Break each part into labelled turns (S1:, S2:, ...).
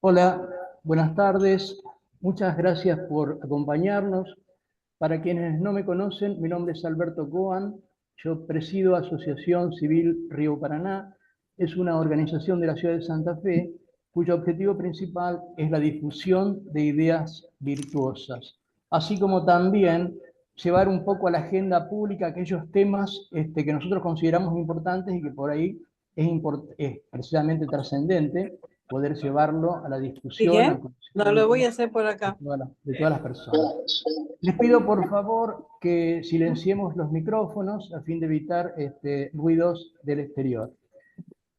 S1: Hola, buenas tardes. Muchas gracias por acompañarnos. Para quienes no me conocen, mi nombre es Alberto Coan. Yo presido Asociación Civil Río Paraná. Es una organización de la ciudad de Santa Fe cuyo objetivo principal es la difusión de ideas virtuosas, así como también llevar un poco a la agenda pública aquellos temas que nosotros consideramos importantes y que por ahí es precisamente trascendente poder llevarlo a la discusión, al
S2: Sigue. No lo
S1: conocimiento
S2: voy a hacer por acá.
S1: de todas las personas. Les pido por favor que silenciemos los micrófonos a fin de evitar ruidos del exterior.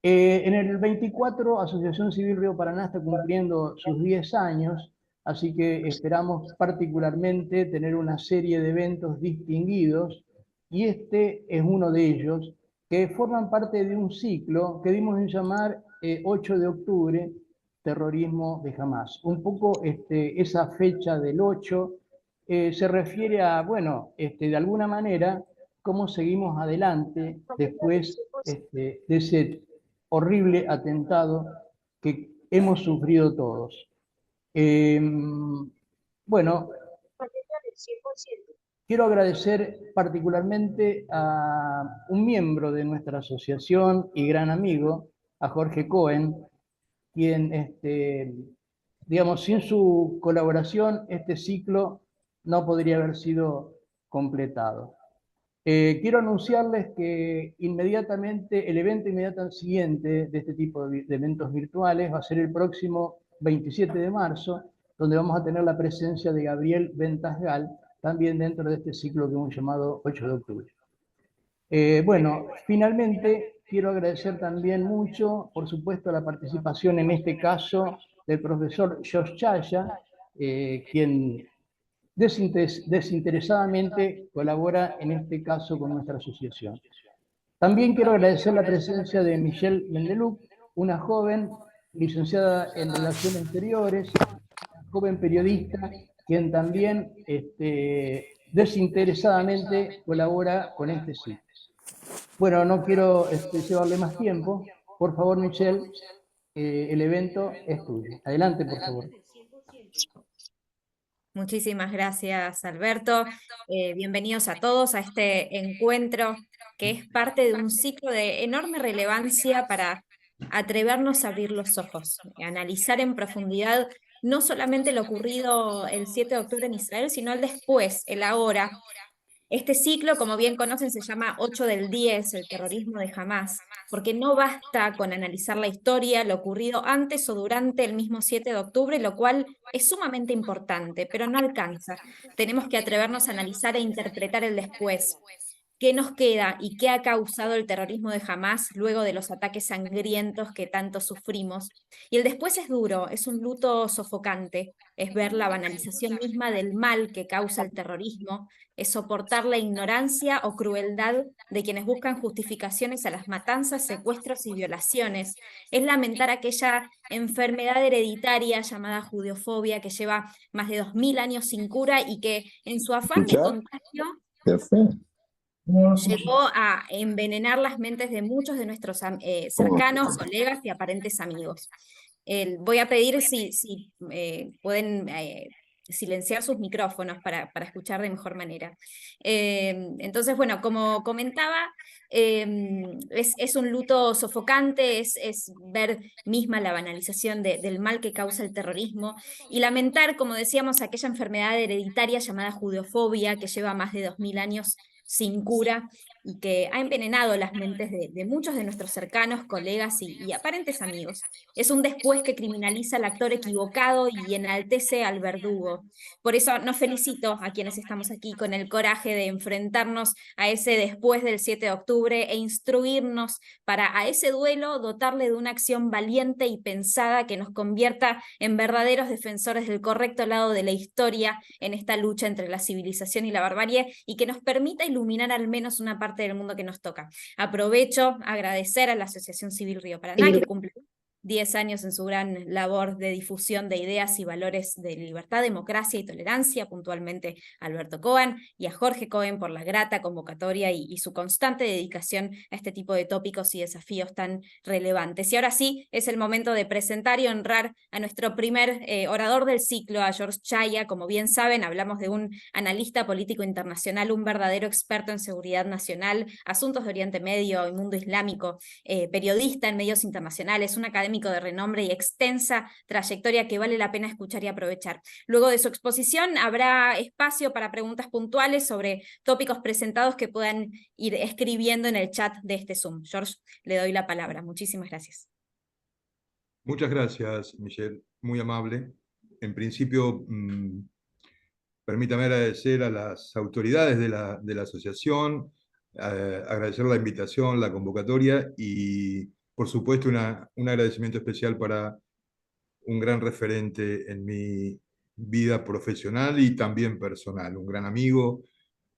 S1: En el 24, Asociación Civil Río Paraná está cumpliendo sus 10 años, así que esperamos particularmente tener una serie de eventos distinguidos, y este es uno de ellos, que forman parte de un ciclo que dimos en llamar 8 de octubre, terrorismo de Hamás. Un poco esa fecha del 8 se refiere a, bueno, de alguna manera, cómo seguimos adelante después de ese horrible atentado que hemos sufrido todos. Eh, bueno, quiero agradecer particularmente a un miembro de nuestra asociación y gran amigo, a Jorge Cohen, quien, digamos, sin su colaboración, este ciclo no podría haber sido completado. Quiero anunciarles que inmediatamente, el evento inmediato siguiente de este tipo de eventos virtuales va a ser el próximo 27 de marzo, donde vamos a tener la presencia de Gabriel Ventasgal, también dentro de este ciclo que hemos llamado 8 de octubre. Bueno, finalmente quiero agradecer también mucho, por supuesto, la participación en este caso del profesor Josh Chaya, quien desinteresadamente colabora en este caso con nuestra asociación. También quiero agradecer la presencia de Michelle Mendeluc, una joven licenciada en Relaciones Exteriores, joven periodista, quien también desinteresadamente colabora con este sitio. Bueno, no quiero llevarle más tiempo. Por favor, Michelle, el evento es tuyo. Adelante, por favor.
S3: Muchísimas gracias, Alberto. Bienvenidos a todos a este encuentro que es parte de un ciclo de enorme relevancia para atrevernos a abrir los ojos, a analizar en profundidad no solamente lo ocurrido el 7 de octubre en Israel, sino el después, el ahora. Este ciclo, como bien conocen, se llama 8 del 10, el terrorismo de Hamás, porque no basta con analizar la historia, lo ocurrido antes o durante el mismo 7 de octubre, lo cual es sumamente importante, pero no alcanza. Tenemos que atrevernos a analizar e interpretar el después. ¿Qué nos queda y qué ha causado el terrorismo de Hamás luego de los ataques sangrientos que tanto sufrimos? Y el después es duro, es un luto sofocante, es ver la banalización misma del mal que causa el terrorismo, es soportar la ignorancia o crueldad de quienes buscan justificaciones a las matanzas, secuestros y violaciones, es lamentar aquella enfermedad hereditaria llamada judeofobia que lleva más de 2000 años sin cura y que en su afán de
S4: ¿Escuchar?
S3: contagio
S4: ¿Qué fue?
S3: llegó a envenenar las mentes de muchos de nuestros cercanos, colegas y aparentes amigos. Voy a pedir si pueden silenciar sus micrófonos para escuchar de mejor manera. Entonces, bueno, como comentaba, es un luto sofocante, es ver misma la banalización del mal que causa el terrorismo y lamentar, como decíamos, aquella enfermedad hereditaria llamada judeofobia que lleva más de 2000 años sin cura y que ha envenenado las mentes de muchos de nuestros cercanos, colegas y aparentes amigos. Es un después que criminaliza al actor equivocado y enaltece al verdugo. Por eso nos felicito a quienes estamos aquí con el coraje de enfrentarnos a ese después del 7 de octubre e instruirnos para a ese duelo dotarle de una acción valiente y pensada que nos convierta en verdaderos defensores del correcto lado de la historia en esta lucha entre la civilización y la barbarie y que nos permita iluminar al menos una parte del mundo que nos toca. Aprovecho a agradecer a la Asociación Civil Río Paraná que cumple 10 años en su gran labor de difusión de ideas y valores de libertad, democracia y tolerancia, puntualmente a Alberto Cohen, y a Jorge Cohen por la grata convocatoria y su constante dedicación a este tipo de tópicos y desafíos tan relevantes. Y ahora sí, es el momento de presentar y honrar a nuestro primer orador del ciclo, a George Chaya. Como bien saben, hablamos de un analista político internacional, un verdadero experto en seguridad nacional, asuntos de Oriente Medio y mundo islámico, periodista en medios internacionales, un académico de renombre y extensa trayectoria que vale la pena escuchar y aprovechar. Luego de su exposición habrá espacio para preguntas puntuales sobre tópicos presentados que puedan ir escribiendo en el chat de este Zoom. George, le doy la palabra. Muchísimas gracias.
S2: Muchas gracias, Michelle, muy amable. En principio, permítame agradecer a las autoridades de la asociación, agradecer la invitación, la convocatoria y, por supuesto, un agradecimiento especial para un gran referente en mi vida profesional y también personal, un gran amigo,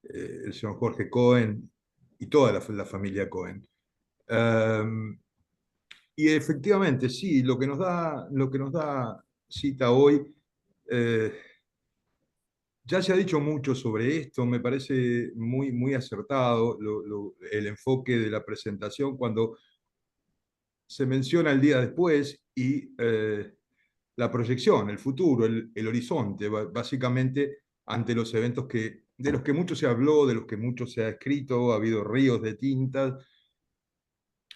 S2: el señor Jorge Cohen y toda la familia Cohen. Y efectivamente, sí, lo que nos da cita hoy, ya se ha dicho mucho sobre esto, me parece muy, muy acertado el enfoque de la presentación cuando se menciona el día después y la proyección, el futuro, el horizonte, básicamente ante los eventos de los que mucho se habló, de los que mucho se ha escrito, ha habido ríos de tintas.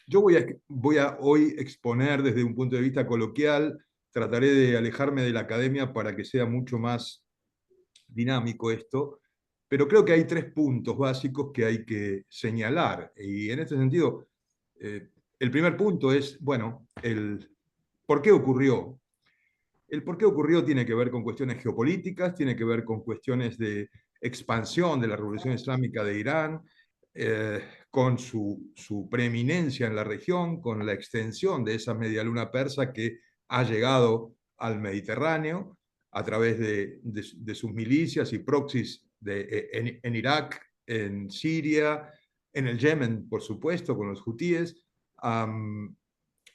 S2: Yo voy a hoy exponer desde un punto de vista coloquial, trataré de alejarme de la academia para que sea mucho más dinámico esto, pero creo que hay tres puntos básicos que hay que señalar. Y en este sentido, el primer punto es, bueno, el por qué ocurrió. El por qué ocurrió tiene que ver con cuestiones geopolíticas, tiene que ver con cuestiones de expansión de la Revolución Islámica de Irán, con su preeminencia en la región, con la extensión de esa media luna persa que ha llegado al Mediterráneo a través de sus milicias y proxies en Irak, en Siria, en el Yemen, por supuesto, con los hutíes,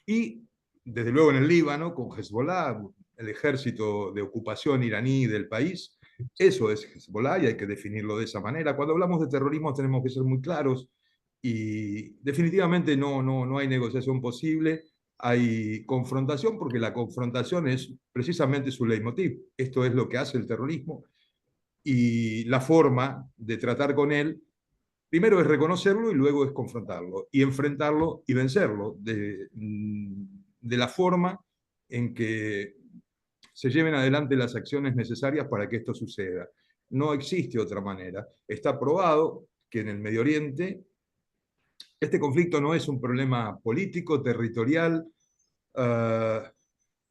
S2: y desde luego en el Líbano, con Hezbollah, el ejército de ocupación iraní del país. Eso es Hezbollah y hay que definirlo de esa manera. Cuando hablamos de terrorismo tenemos que ser muy claros y definitivamente no hay negociación posible, hay confrontación porque la confrontación es precisamente su leitmotiv. Esto es lo que hace el terrorismo y la forma de tratar con él, primero es reconocerlo y luego es confrontarlo y enfrentarlo y vencerlo de la forma en que se lleven adelante las acciones necesarias para que esto suceda. No existe otra manera. Está probado que en el Medio Oriente este conflicto no es un problema político, territorial,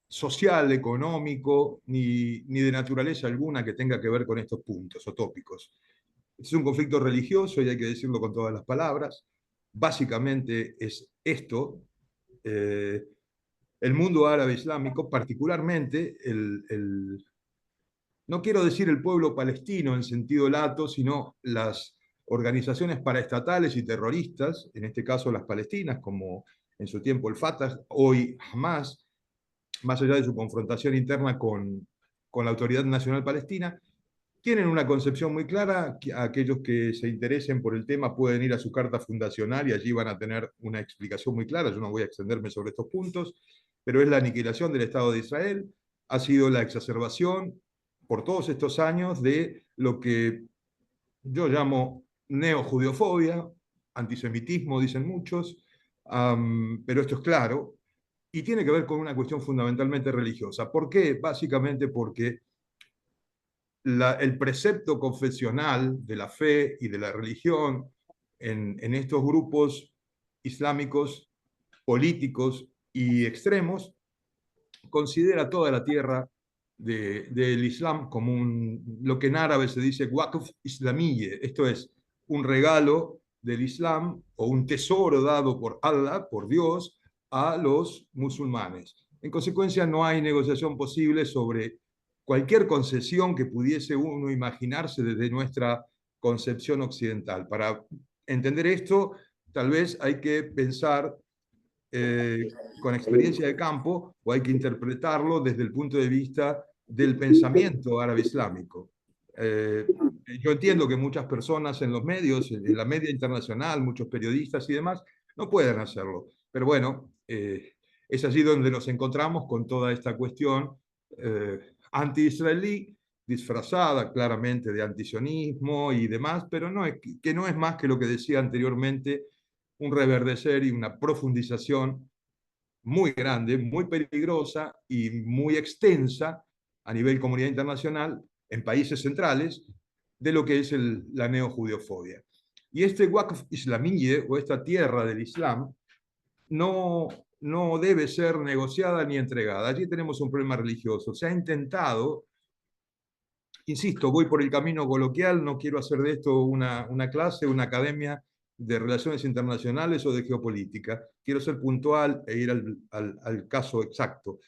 S2: social, económico, ni de naturaleza alguna que tenga que ver con estos puntos o tópicos. Es un conflicto religioso y hay que decirlo con todas las palabras. Básicamente es esto. El mundo árabe islámico, particularmente no quiero decir el pueblo palestino en sentido lato, sino las organizaciones paraestatales y terroristas, en este caso las palestinas, como en su tiempo el Fatah, hoy Hamas, más allá de su confrontación interna con la Autoridad Nacional Palestina, tienen una concepción muy clara. Aquellos que se interesen por el tema pueden ir a su carta fundacional y allí van a tener una explicación muy clara. Yo no voy a extenderme sobre estos puntos, pero es la aniquilación del Estado de Israel, ha sido la exacerbación por todos estos años de lo que yo llamo neojudeofobia, antisemitismo, dicen muchos, pero esto es claro, y tiene que ver con una cuestión fundamentalmente religiosa. ¿Por qué? Básicamente porque el precepto confesional de la fe y de la religión en estos grupos islámicos, políticos y extremos, considera toda la tierra del Islam como lo que en árabe se dice waqf islamiyye, esto es, un regalo del Islam o un tesoro dado por Allah, por Dios, a los musulmanes. En consecuencia, no hay negociación posible sobre cualquier concesión que pudiese uno imaginarse desde nuestra concepción occidental. Para entender esto, tal vez hay que pensar con experiencia de campo, o hay que interpretarlo desde el punto de vista del pensamiento árabe islámico. Yo entiendo que muchas personas en los medios, en la media internacional, muchos periodistas y demás, no pueden hacerlo. Pero bueno, es allí donde nos encontramos con toda esta cuestión anti-israelí, disfrazada claramente de antisionismo y demás, pero que no es más que lo que decía anteriormente, un reverdecer y una profundización muy grande, muy peligrosa y muy extensa a nivel comunidad internacional en países centrales de lo que es la neojudeofobia. Y este Waqf Islamiyye, o esta tierra del Islam, no debe ser negociada ni entregada. Allí tenemos un problema religioso. Se ha intentado, insisto, voy por el camino coloquial, no quiero hacer de esto una clase, una academia de relaciones internacionales o de geopolítica. Quiero ser puntual e ir al caso exacto.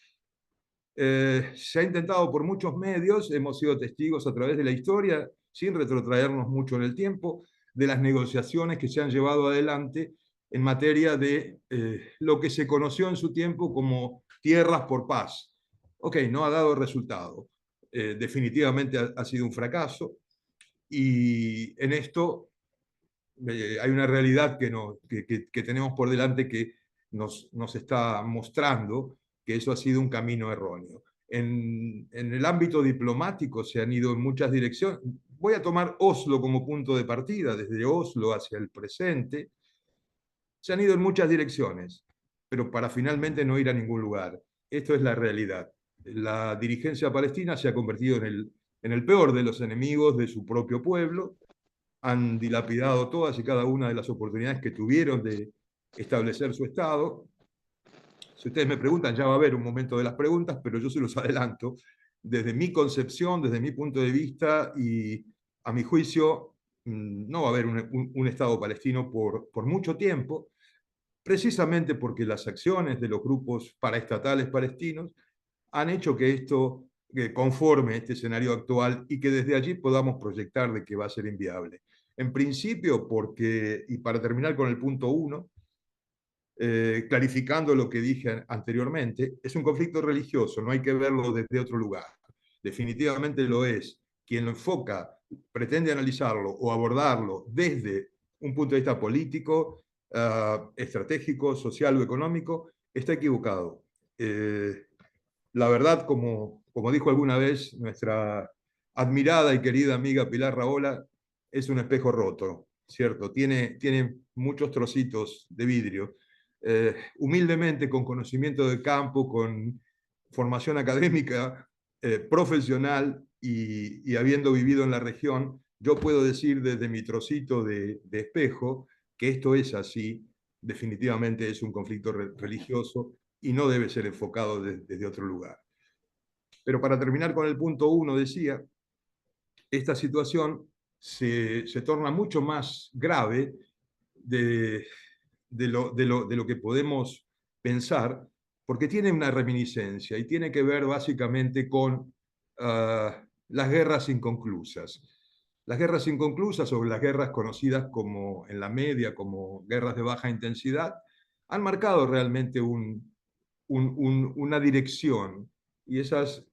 S2: Se ha intentado por muchos medios, hemos sido testigos a través de la historia, sin retrotraernos mucho en el tiempo, de las negociaciones que se han llevado adelante en materia de lo que se conoció en su tiempo como tierras por paz. Ok, no ha dado resultado. Definitivamente ha sido un fracaso, y en esto hay una realidad que tenemos por delante que nos está mostrando que eso ha sido un camino erróneo. En el ámbito diplomático se han ido en muchas direcciones. Voy a tomar Oslo como punto de partida, desde Oslo hacia el presente. Se han ido en muchas direcciones, pero para finalmente no ir a ningún lugar. Esto es la realidad. La dirigencia palestina se ha convertido en el peor de los enemigos de su propio pueblo. Han dilapidado todas y cada una de las oportunidades que tuvieron de establecer su Estado. Si ustedes me preguntan, ya va a haber un momento de las preguntas, pero yo se los adelanto. Desde mi concepción, desde mi punto de vista y a mi juicio, no va a haber un Estado palestino por mucho tiempo, precisamente porque las acciones de los grupos paraestatales palestinos han hecho que esto conforme este escenario actual y que desde allí podamos proyectar de que va a ser inviable. En principio, porque, y para terminar con el punto 1, clarificando lo que dije anteriormente, es un conflicto religioso, no hay que verlo desde otro lugar. Definitivamente lo es. Quien lo enfoca, pretende analizarlo o abordarlo desde un punto de vista político, estratégico, social o económico, está equivocado. La verdad, como dijo alguna vez nuestra admirada y querida amiga Pilar Rahola, es un espejo roto, ¿cierto? Tiene muchos trocitos de vidrio. Humildemente, con conocimiento de campo, con formación académica, profesional y habiendo vivido en la región, yo puedo decir desde mi trocito de espejo que esto es así. Definitivamente es un conflicto religioso y no debe ser enfocado desde otro lugar. Pero para terminar con el punto 1, decía, esta situación se torna mucho más grave de lo que podemos pensar, porque tiene una reminiscencia y tiene que ver básicamente con las guerras inconclusas. Las guerras inconclusas, o las guerras conocidas como en la media como guerras de baja intensidad, han marcado realmente una dirección, y esos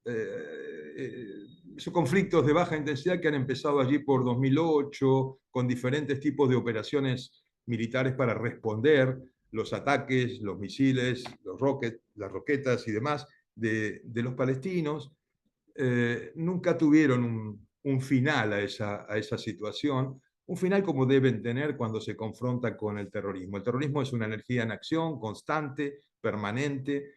S2: conflictos de baja intensidad que han empezado allí por 2008 con diferentes tipos de operaciones militares para responder los ataques, los misiles, las roquetas y demás de los palestinos, nunca tuvieron un final a esa situación, un final como deben tener cuando se confronta con el terrorismo. El terrorismo es una energía en acción constante, permanente.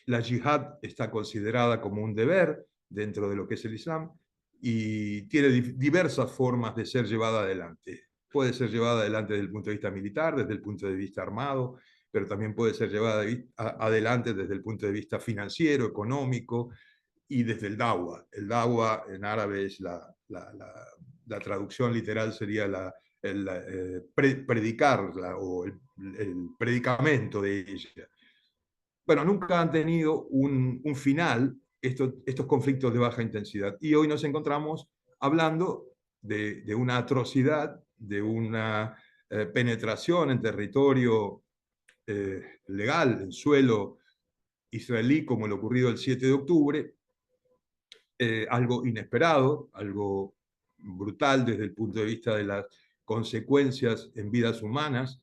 S2: La yihad está considerada como un deber dentro de lo que es el Islam y tiene diversas formas de ser llevada adelante. Puede ser llevada adelante desde el punto de vista militar, desde el punto de vista armado, pero también puede ser llevada adelante desde el punto de vista financiero, económico, y desde el dawa. El dawa en árabe es la traducción literal sería predicar o el predicamento de ella. Bueno, nunca han tenido un final estos conflictos de baja intensidad. Y hoy nos encontramos hablando de una atrocidad, de una penetración en territorio legal en suelo israelí como lo ocurrido el 7 de octubre, algo inesperado, algo brutal desde el punto de vista de las consecuencias en vidas humanas,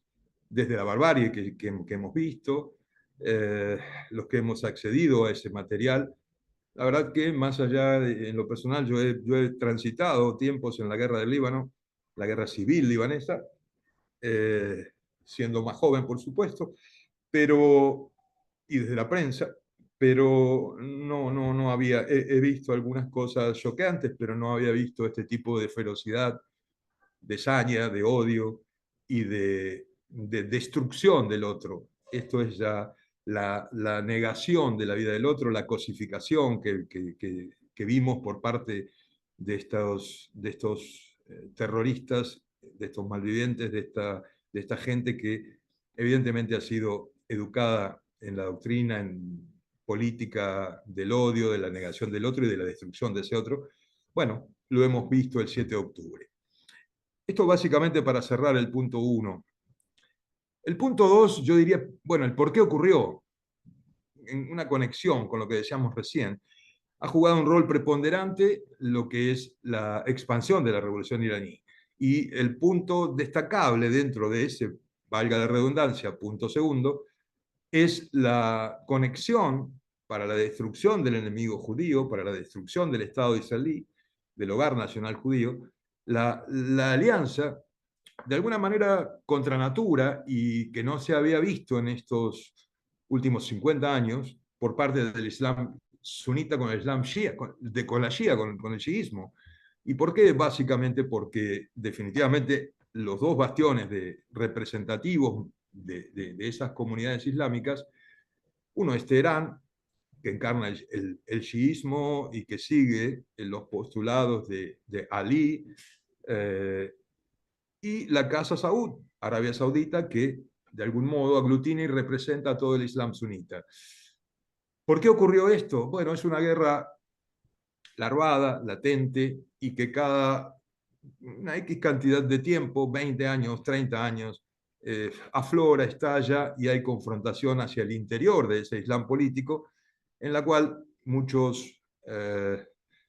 S2: desde la barbarie que hemos visto, los que hemos accedido a ese material. La verdad que más allá, en lo personal, yo he transitado tiempos en la guerra del Líbano, la guerra civil libanesa, siendo más joven, por supuesto, pero, y desde la prensa, pero no había, he visto algunas cosas choqueantes, pero no había visto este tipo de ferocidad, de saña, de odio y de destrucción del otro. Esto es ya la negación de la vida del otro, la cosificación que vimos por parte de estos terroristas, de estos malvivientes, de esta gente que evidentemente ha sido educada en la doctrina, en política del odio, de la negación del otro y de la destrucción de ese otro. Bueno, lo hemos visto el 7 de octubre. Esto básicamente para cerrar el punto 1. El punto 2, yo diría, bueno, el por qué ocurrió, en una conexión con lo que decíamos recién, ha jugado un rol preponderante lo que es la expansión de la revolución iraní. Y el punto destacable dentro de ese, valga la redundancia, punto segundo, es la conexión para la destrucción del enemigo judío, para la destrucción del Estado israelí, del hogar nacional judío, la alianza, de alguna manera contra natura y que no se había visto en estos últimos 50 años por parte del Islam sunita con el Islam shia, con la shia, con el chiismo. ¿Y por qué? Básicamente porque definitivamente los dos bastiones representativos de esas comunidades islámicas, uno es Teherán, que encarna el chiismo y que sigue los postulados de Ali, y la Casa Saud, Arabia Saudita, que de algún modo aglutina y representa a todo el Islam sunita. ¿Por qué ocurrió esto? Bueno, es una guerra larvada, latente, y que cada una X cantidad de tiempo, 20 años, 30 años, aflora, estalla y hay confrontación hacia el interior de ese Islam político, en la cual muchos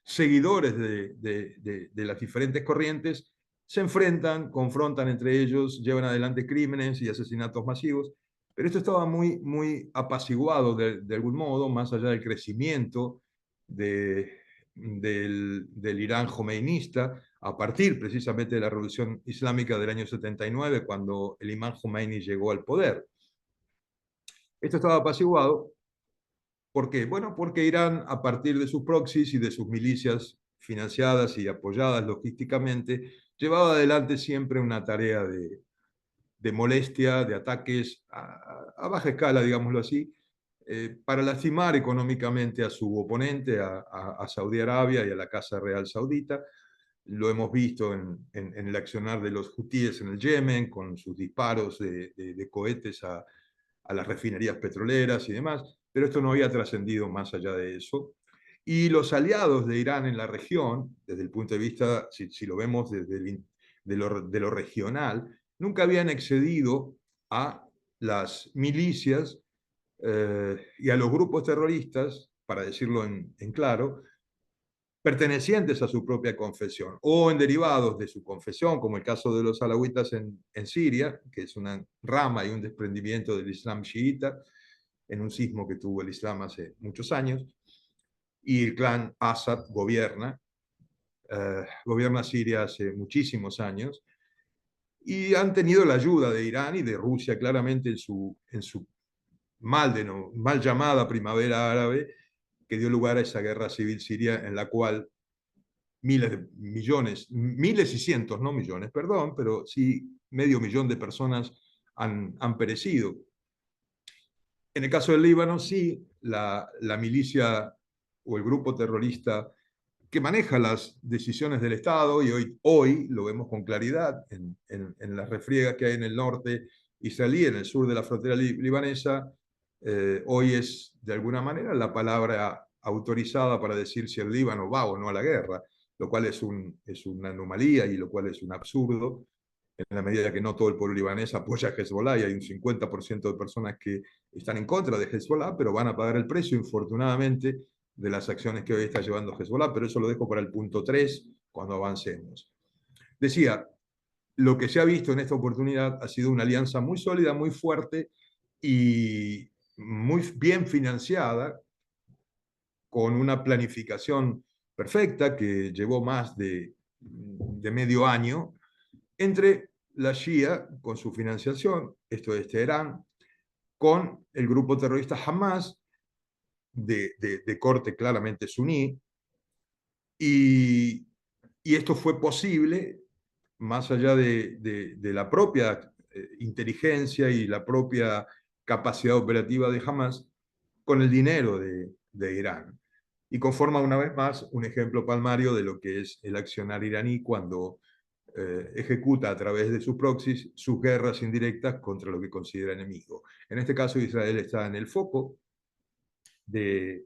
S2: seguidores de las diferentes corrientes se enfrentan, confrontan entre ellos, llevan adelante crímenes y asesinatos masivos, pero esto estaba muy apaciguado de algún modo, más allá del crecimiento del Irán jomeinista, a partir precisamente de la Revolución Islámica del año 79, cuando el imán Jomeini llegó al poder. Esto estaba apaciguado. ¿Por qué? Bueno, porque Irán, a partir de sus proxies y de sus milicias financiadas y apoyadas logísticamente, llevaba adelante siempre una tarea de molestia, de ataques a baja escala, digámoslo así, para lastimar económicamente a su oponente, a Saudi Arabia y a la Casa Real Saudita. Lo hemos visto en el accionar de los hutíes en el Yemen, con sus disparos de cohetes a las refinerías petroleras y demás, pero esto no había trascendido más allá de eso. Y los aliados de Irán en la región, desde el punto de vista, si lo vemos desde de lo regional, nunca habían excedido a las milicias y a los grupos terroristas, para decirlo en claro, pertenecientes a su propia confesión o en derivados de su confesión, como el caso de los alawitas en Siria, que es una rama y un desprendimiento del Islam chiita, en un sismo que tuvo el Islam hace muchos años, y el clan Assad gobierna Siria hace muchísimos años, y han tenido la ayuda de Irán y de Rusia claramente en su mal llamada primavera árabe, que dio lugar a esa guerra civil siria en la cual miles de millones, miles y cientos, no millones, perdón, pero sí medio millón de personas han perecido. En el caso del Líbano, sí, la milicia o el grupo terrorista que maneja las decisiones del Estado, y hoy lo vemos con claridad en las refriegas que hay en el norte israelí, en el sur de la frontera libanesa, hoy es de alguna manera la palabra autorizada para decir si el Líbano va o no a la guerra, lo cual es una anomalía y lo cual es un absurdo. en la medida que no todo el pueblo libanés apoya a Hezbollah, y hay un 50% de personas que están en contra de Hezbollah, pero van a pagar el precio, infortunadamente, de las acciones que hoy está llevando Hezbollah, pero eso lo dejo para el punto 3 cuando avancemos. Decía, lo que se ha visto en esta oportunidad ha sido una alianza muy sólida, muy fuerte y muy bien financiada, con una planificación perfecta que llevó más de medio año, entre la Shia con su financiación, esto es Teherán, con el grupo terrorista Hamas, de corte claramente suní, y esto fue posible más allá de la propia inteligencia y la propia capacidad operativa de Hamas, con el dinero de Irán. Y conforma una vez más un ejemplo palmario de lo que es el accionar iraní cuando ejecuta a través de sus proxies sus guerras indirectas contra lo que considera enemigo. En este caso, Israel está en el foco de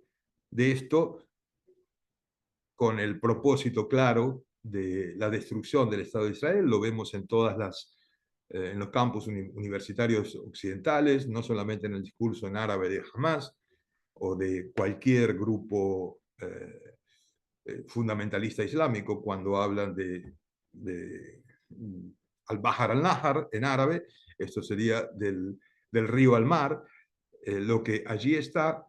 S2: esto, con el propósito claro de la destrucción del Estado de Israel. Lo vemos en en los campus universitarios occidentales, no solamente en el discurso en árabe de Hamas o de cualquier grupo fundamentalista islámico, cuando hablan de al-Bahar al-Nahar en árabe, esto sería del río al mar. Lo que allí está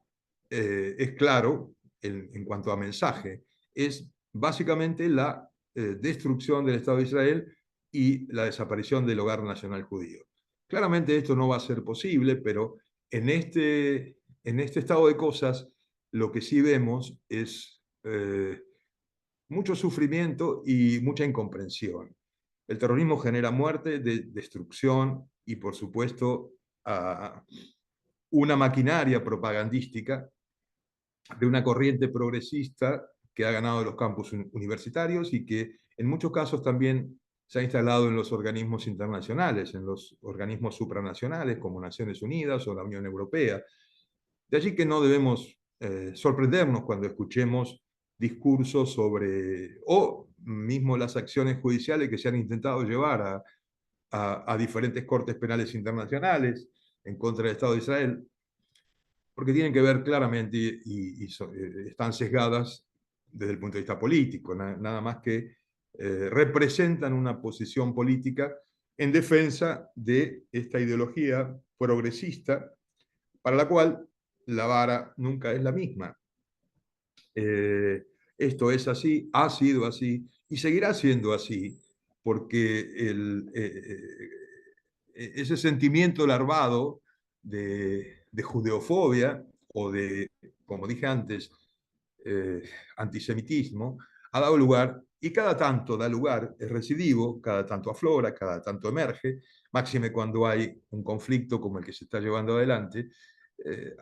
S2: es claro en cuanto a mensaje, es básicamente la destrucción del Estado de Israel y la desaparición del hogar nacional judío. Claramente esto no va a ser posible, pero en este estado de cosas lo que sí vemos es mucho sufrimiento y mucha incomprensión. El terrorismo genera muerte, destrucción y, por supuesto, una maquinaria propagandística de una corriente progresista que ha ganado los campus universitarios y que en muchos casos también se ha instalado en los organismos internacionales, en los organismos supranacionales como Naciones Unidas o la Unión Europea. De allí que no debemos sorprendernos cuando escuchemos discursos sobre, o mismo las acciones judiciales que se han intentado llevar a diferentes cortes penales internacionales en contra del Estado de Israel, porque tienen que ver claramente están sesgadas desde el punto de vista político, nada más que representan una posición política en defensa de esta ideología progresista, para la cual la vara nunca es la misma. Esto es así, ha sido así y seguirá siendo así, porque ese sentimiento larvado de judeofobia o de, como dije antes, antisemitismo, ha dado lugar, y cada tanto da lugar, es recidivo, cada tanto aflora, cada tanto emerge, máxime cuando hay un conflicto como el que se está llevando adelante,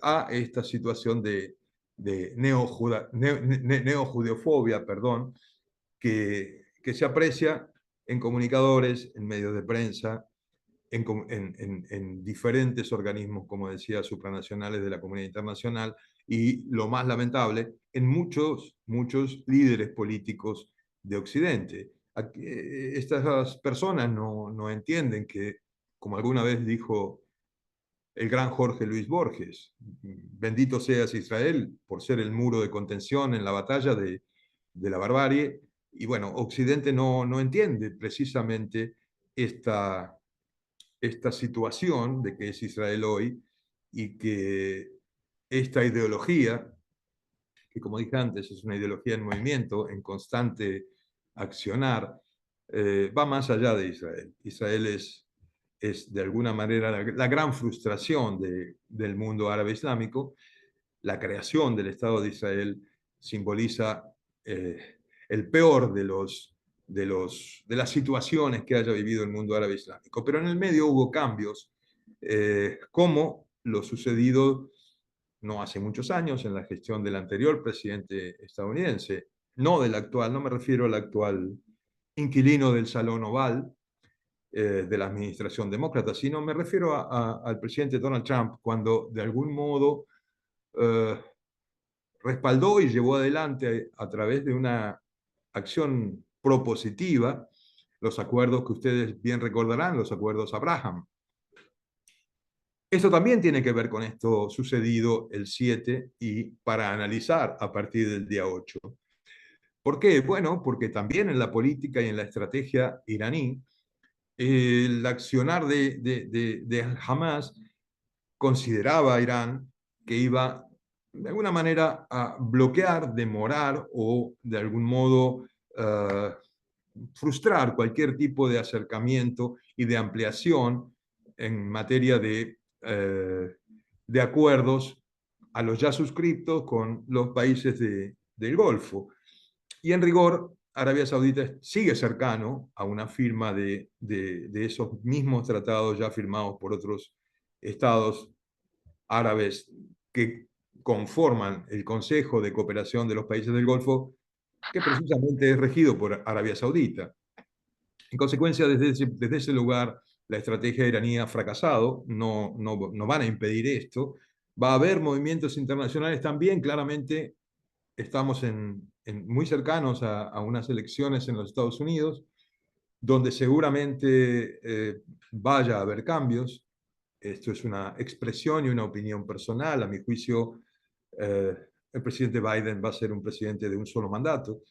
S2: a esta situación de neojudeofobia, perdón, que se aprecia en comunicadores, en medios de prensa, en diferentes organismos, como decía, supranacionales de la comunidad internacional, y lo más lamentable, en muchos líderes políticos de Occidente. Estas personas no entienden que, como alguna vez dijo el gran Jorge Luis Borges, bendito seas Israel por ser el muro de contención en la batalla de la barbarie. Y bueno, Occidente no entiende precisamente esta situación de que es Israel hoy, y que esta ideología, que como dije antes es una ideología en movimiento, en constante accionar, va más allá de Israel. Israel es de alguna manera la gran frustración del mundo árabe islámico. La creación del Estado de Israel simboliza el peor de las situaciones que haya vivido el mundo árabe islámico. Pero en el medio hubo cambios, como lo sucedido no hace muchos años en la gestión del anterior presidente estadounidense, no del actual, no me refiero al actual inquilino del Salón Oval de la administración demócrata, sino me refiero al presidente Donald Trump, cuando de algún modo respaldó y llevó adelante a través de una acción propositiva los acuerdos que ustedes bien recordarán, los acuerdos Abraham. Esto también tiene que ver con esto sucedido el 7 y para analizar a partir del día 8. ¿Por qué? Bueno, porque también en la política y en la estrategia iraní, el accionar de Hamas consideraba a Irán que iba de alguna manera a bloquear, demorar o de algún modo frustrar cualquier tipo de acercamiento y de ampliación en materia de acuerdos a los ya suscriptos con los países del Golfo. Y en rigor, Arabia Saudita sigue cercano a una firma de esos mismos tratados ya firmados por otros estados árabes que conforman el Consejo de Cooperación de los Países del Golfo, que precisamente es regido por Arabia Saudita. En consecuencia, desde ese lugar, la estrategia iraní ha fracasado, no van a impedir esto. Va a haber movimientos internacionales también, claramente estamos muy cercanos a unas elecciones en los Estados Unidos, donde seguramente vaya a haber cambios. Esto es una expresión y una opinión personal. A mi juicio, el presidente Biden va a ser un presidente de un solo mandato.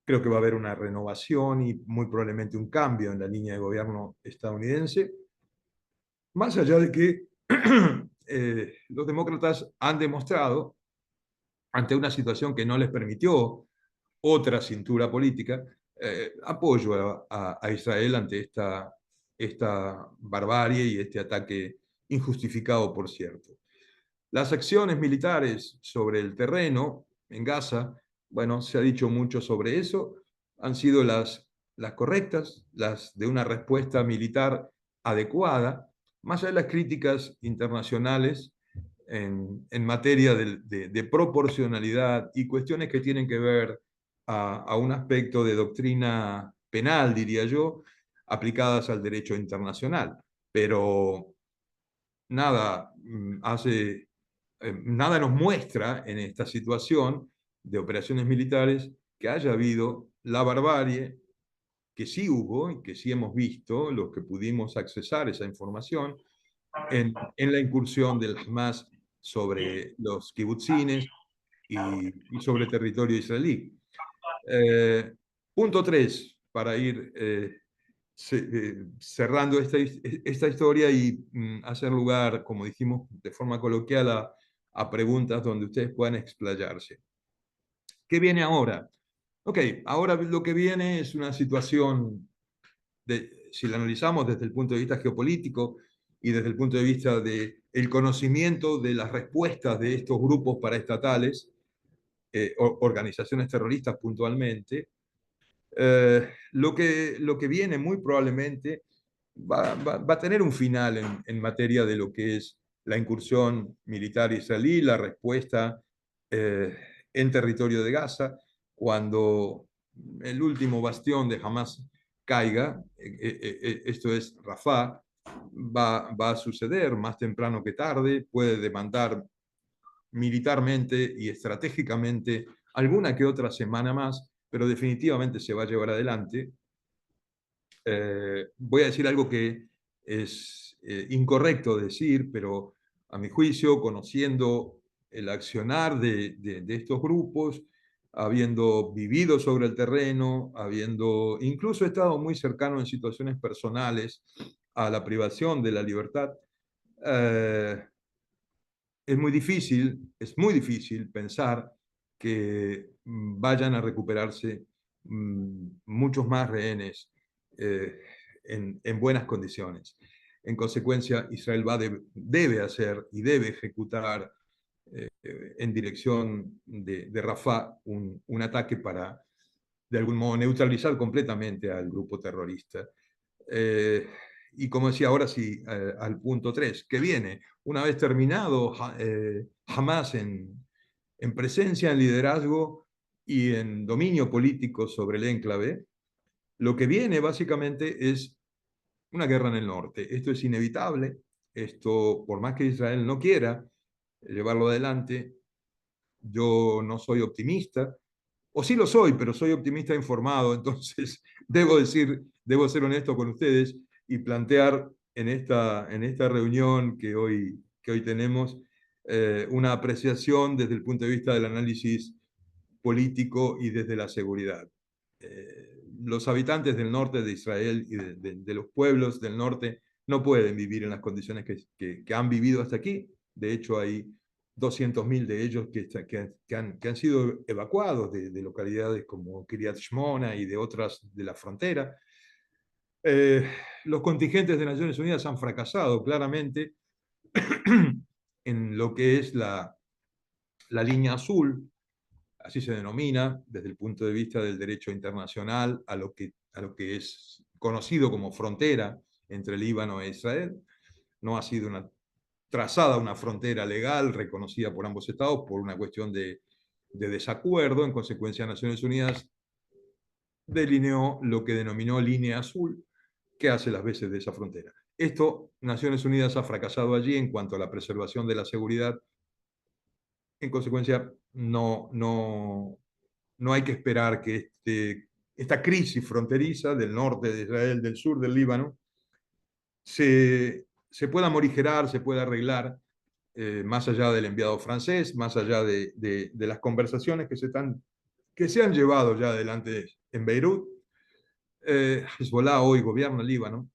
S2: Creo que va a haber una renovación y muy probablemente un cambio en la línea de gobierno estadounidense. Más allá de que los demócratas han demostrado, ante una situación que no les permitió otra cintura política, apoyo a Israel ante esta barbarie y este ataque injustificado, por cierto. Las acciones militares sobre el terreno en Gaza, bueno, se ha dicho mucho sobre eso, han sido las correctas, las de una respuesta militar adecuada, más allá de las críticas internacionales en materia de proporcionalidad y cuestiones que tienen que ver a un aspecto de doctrina penal, diría yo, aplicadas al derecho internacional. Pero nada nada nos muestra en esta situación de operaciones militares que haya habido la barbarie que sí hubo y que sí hemos visto, los que pudimos accesar esa información, en la incursión del Hamas sobre los kibutzines y sobre el territorio israelí. Punto 3, para ir cerrando esta historia y hacer lugar, como dijimos de forma coloquial, a preguntas donde ustedes puedan explayarse. ¿Qué viene ahora? Ok, ahora lo que viene es una situación, si la analizamos desde el punto de vista geopolítico y desde el punto de vista del conocimiento de las respuestas de estos grupos paraestatales, organizaciones terroristas puntualmente, lo que viene muy probablemente va a tener un final en materia de lo que es la incursión militar israelí, la respuesta en territorio de Gaza, cuando el último bastión de Hamas caiga, esto es Rafah, va a suceder más temprano que tarde, puede demandar militarmente y estratégicamente alguna que otra semana más, pero definitivamente se va a llevar adelante. Voy a decir algo que es incorrecto decir, pero a mi juicio, conociendo el accionar de estos grupos, habiendo vivido sobre el terreno, habiendo incluso estado muy cercano en situaciones personales a la privación de la libertad, es muy difícil pensar que vayan a recuperarse muchos más rehenes en buenas condiciones. En consecuencia, Israel debe hacer y debe ejecutar en dirección de Rafah un ataque para, de algún modo, neutralizar completamente al grupo terrorista. Y como decía, ahora sí, al punto 3, que viene, una vez terminado Hamas en presencia, en liderazgo y en dominio político sobre el enclave, lo que viene básicamente es una guerra en el norte. Esto es inevitable, esto, por más que Israel no quiera llevarlo adelante, yo no soy optimista, o sí lo soy, pero soy optimista informado, entonces debo decir debo ser honesto con ustedes y plantear en esta reunión que hoy tenemos una apreciación desde el punto de vista del análisis político y desde la seguridad. Los habitantes del norte de Israel y de los pueblos del norte no pueden vivir en las condiciones que han vivido hasta aquí. De hecho, hay 200.000 de ellos que han sido evacuados de localidades como Kiryat Shmona y de otras de la frontera. Los contingentes de Naciones Unidas han fracasado claramente en lo que es la línea azul, así se denomina desde el punto de vista del derecho internacional a lo que es conocido como frontera entre Líbano e Israel. No ha sido trazada una frontera legal reconocida por ambos estados por una cuestión de desacuerdo. En consecuencia, Naciones Unidas delineó lo que denominó línea azul, que hace las veces de esa frontera. Esto, Naciones Unidas ha fracasado allí en cuanto a la preservación de la seguridad. En consecuencia, no hay que esperar que esta crisis fronteriza del norte de Israel, del sur del Líbano, se pueda morigerar, se pueda arreglar, más allá del enviado francés, más allá de las conversaciones que se han llevado ya adelante en Beirut. Hezbollah hoy gobierna el Líbano,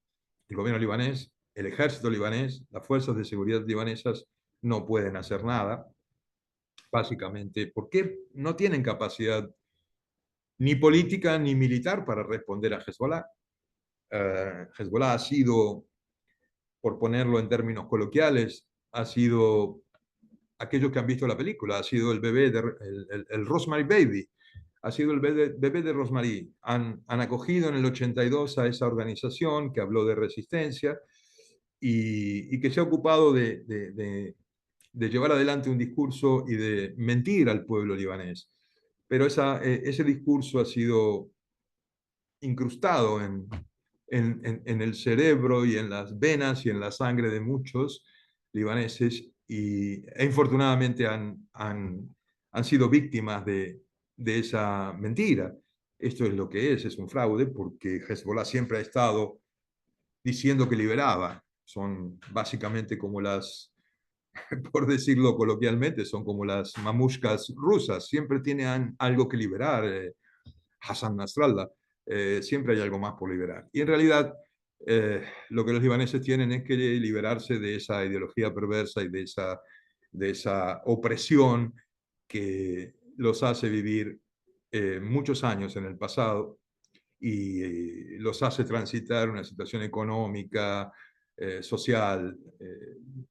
S2: el gobierno libanés, el ejército libanés, las fuerzas de seguridad libanesas no pueden hacer nada, básicamente porque no tienen capacidad ni política ni militar para responder a Hezbollah. Hezbollah ha sido, por ponerlo en términos coloquiales, ha sido aquellos que han visto la película, ha sido el bebé, el Rosemary Baby, ha sido el bebé de Rosemary. Han acogido en el 82 a esa organización que habló de resistencia y que se ha ocupado de llevar adelante un discurso y de mentir al pueblo libanés. Pero ese discurso ha sido incrustado en el cerebro y en las venas y en la sangre de muchos libaneses e infortunadamente han sido víctimas de esa mentira. Esto es lo que es un fraude, porque Hezbollah siempre ha estado diciendo que liberaba. Son básicamente como por decirlo coloquialmente, son como las mamushkas rusas, siempre tienen algo que liberar. Hassan Nasrallah, siempre hay algo más por liberar. Y en realidad, lo que los libaneses tienen es que liberarse de esa ideología perversa y de esa opresión que los hace vivir muchos años en el pasado y los hace transitar una situación económica, social,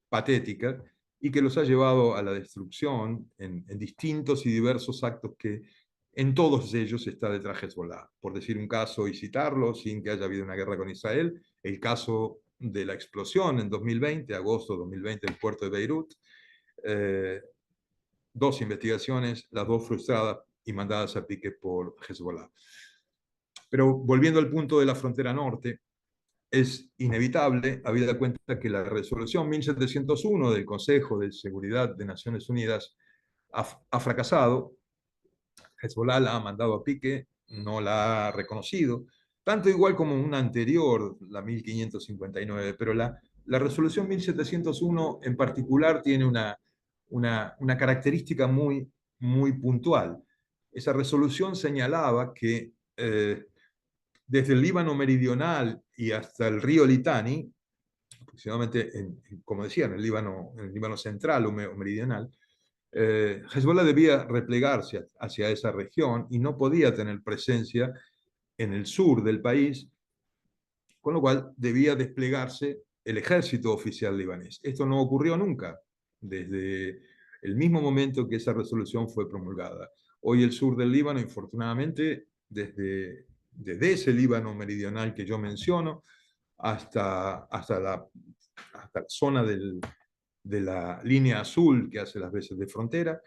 S2: patética, y que los ha llevado a la destrucción en distintos y diversos actos que en todos ellos está detrás Hezbollah. Por decir un caso y citarlo, sin que haya habido una guerra con Israel, el caso de la explosión en 2020, agosto de 2020, en el puerto de Beirut, 2 investigaciones, las 2 frustradas y mandadas a pique por Hezbollah. Pero volviendo al punto de la frontera norte, es inevitable, habida cuenta que la resolución 1701 del Consejo de Seguridad de Naciones Unidas ha fracasado. Hezbollah la ha mandado a pique, no la ha reconocido, tanto igual como una anterior, la 1559, pero la resolución 1701 en particular tiene una característica muy, muy puntual. Esa resolución señalaba que desde el Líbano meridional y hasta el río Litani, aproximadamente, como decía, en el Líbano central o meridional, Hezbollah debía replegarse hacia esa región y no podía tener presencia en el sur del país, con lo cual debía desplegarse el ejército oficial libanés. Esto no ocurrió nunca, desde el mismo momento que esa resolución fue promulgada. Hoy el sur del Líbano, infortunadamente, desde ese Líbano meridional que yo menciono, hasta la zona de la línea azul que hace las veces de frontera,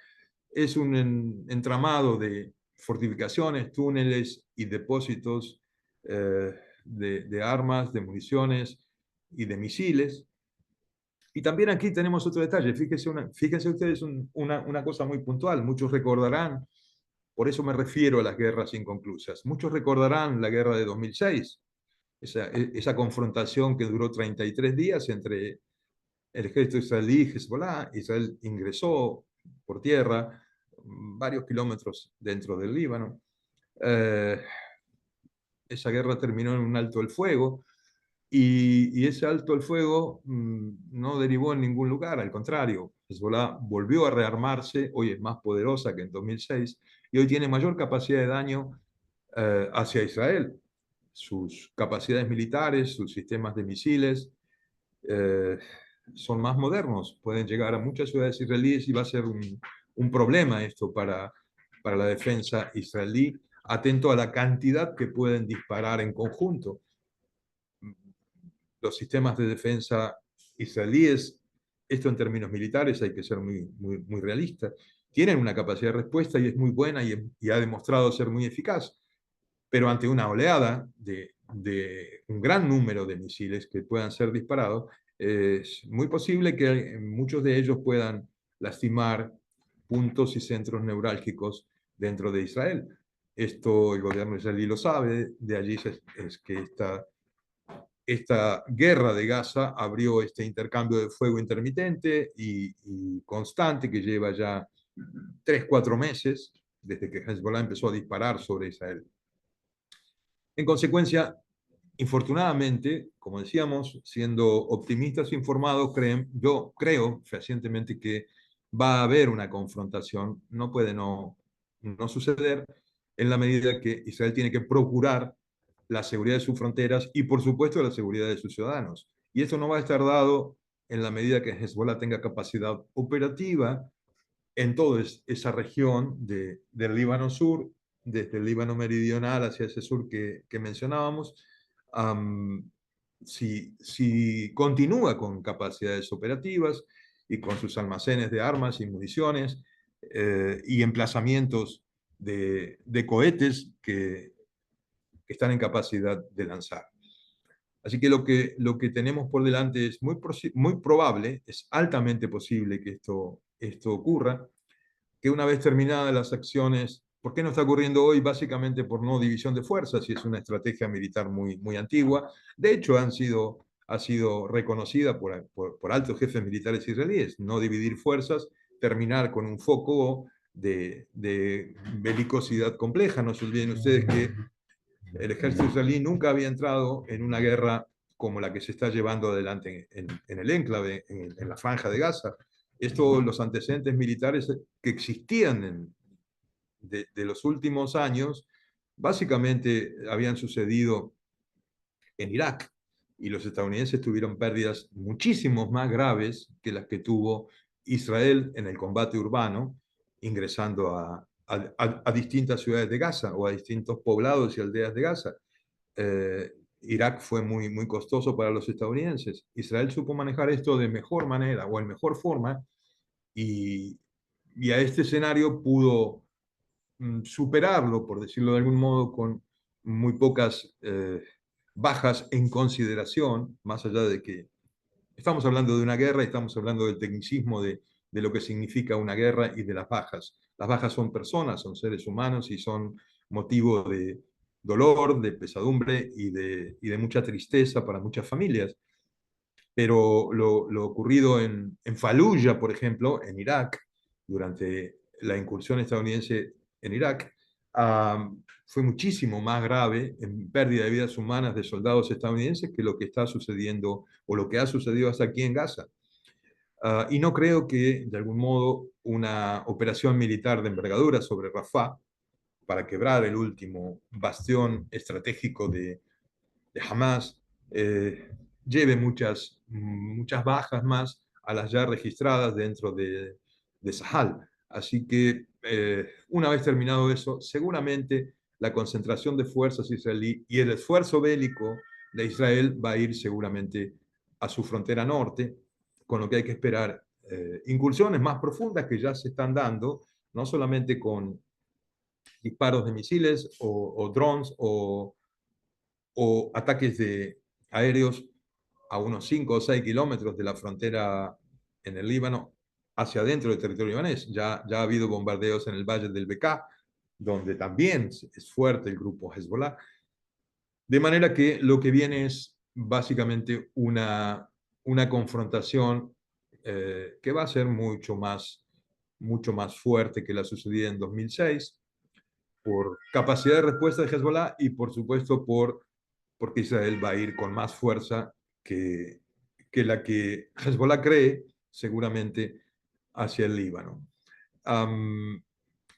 S2: es un entramado de fortificaciones, túneles y depósitos de armas, de municiones y de misiles. Y también aquí tenemos otro detalle, fíjense ustedes una cosa muy puntual, muchos recordarán, por eso me refiero a las guerras inconclusas, muchos recordarán la guerra de 2006, esa confrontación que duró 33 días entre el ejército israelí y Hezbollah. Israel ingresó por tierra varios kilómetros dentro del Líbano. Esa guerra terminó en un alto el fuego, y ese alto el fuego no derivó en ningún lugar, al contrario, Hezbollah volvió a rearmarse, hoy es más poderosa que en 2006, y hoy tiene mayor capacidad de daño hacia Israel. Sus capacidades militares, sus sistemas de misiles eh, son más modernos, pueden llegar a muchas ciudades israelíes, y va a ser un problema esto para la defensa israelí, atento a la cantidad que pueden disparar en conjunto. Los sistemas de defensa israelíes, esto en términos militares hay que ser muy realistas, tienen una capacidad de respuesta y es muy buena, y ha demostrado ser muy eficaz, pero ante una oleada de un gran número de misiles que puedan ser disparados, es muy posible que muchos de ellos puedan lastimar puntos y centros neurálgicos dentro de Israel. Esto el gobierno israelí lo sabe, de allí es que esta guerra de Gaza abrió este intercambio de fuego intermitente y constante que lleva ya 3-4 meses desde que Hezbollah empezó a disparar sobre Israel. En consecuencia, infortunadamente, como decíamos, siendo optimistas e informados, yo creo fehacientemente que va a haber una confrontación, no puede no suceder, en la medida que Israel tiene que procurar la seguridad de sus fronteras y, por supuesto, la seguridad de sus ciudadanos. Y esto no va a estar dado en la medida que Hezbollah tenga capacidad operativa en toda esa región del Líbano Sur, desde el Líbano meridional hacia ese sur que mencionábamos. Si continúa con capacidades operativas y con sus almacenes de armas y municiones y emplazamientos de cohetes que están en capacidad de lanzar. Así que lo que tenemos por delante es muy probable, es altamente posible que esto ocurra, que una vez terminadas las acciones, ¿por qué no está ocurriendo hoy? Básicamente por no división de fuerzas, y es una estrategia militar muy antigua. De hecho, ha sido reconocida por altos jefes militares israelíes, no dividir fuerzas, terminar con un foco de belicosidad compleja. No se olviden ustedes que el ejército israelí nunca había entrado en una guerra como la que se está llevando adelante en el enclave, en la franja de Gaza. Los antecedentes militares que existían de los últimos años, básicamente habían sucedido en Irak, y los estadounidenses tuvieron pérdidas muchísimo más graves que las que tuvo Israel en el combate urbano, ingresando a distintas ciudades de Gaza o a distintos poblados y aldeas de Gaza. Irak fue muy costoso para los estadounidenses. Israel supo manejar esto de mejor manera o en mejor forma, y a este escenario pudo superarlo, por decirlo de algún modo, con muy pocas bajas en consideración, más allá de que estamos hablando de una guerra y estamos hablando del tecnicismo de lo que significa una guerra y de las bajas. Las bajas son personas, son seres humanos, y son motivo de dolor, de pesadumbre y de mucha tristeza para muchas familias. Pero lo ocurrido en Fallujah, por ejemplo, en Irak, durante la incursión estadounidense en Irak, fue muchísimo más grave en pérdida de vidas humanas de soldados estadounidenses que lo que está sucediendo o lo que ha sucedido hasta aquí en Gaza. Y no creo que, de algún modo, una operación militar de envergadura sobre Rafah, para quebrar el último bastión estratégico de Hamas, lleve muchas bajas más a las ya registradas dentro de Sahal. Así que una vez terminado eso, seguramente la concentración de fuerzas israelí y el esfuerzo bélico de Israel va a ir seguramente a su frontera norte, con lo que hay que esperar incursiones más profundas que ya se están dando, no solamente con disparos de misiles o drones o ataques aéreos a unos 5 o 6 kilómetros de la frontera en el Líbano hacia adentro del territorio libanés. Ya ha habido bombardeos en el valle del Bekaa, donde también es fuerte el grupo Hezbollah. De manera que lo que viene es básicamente una confrontación que va a ser mucho más fuerte que la sucedida en 2006, por capacidad de respuesta de Hezbollah y por supuesto porque Israel va a ir con más fuerza que la que Hezbollah cree seguramente hacia el Líbano.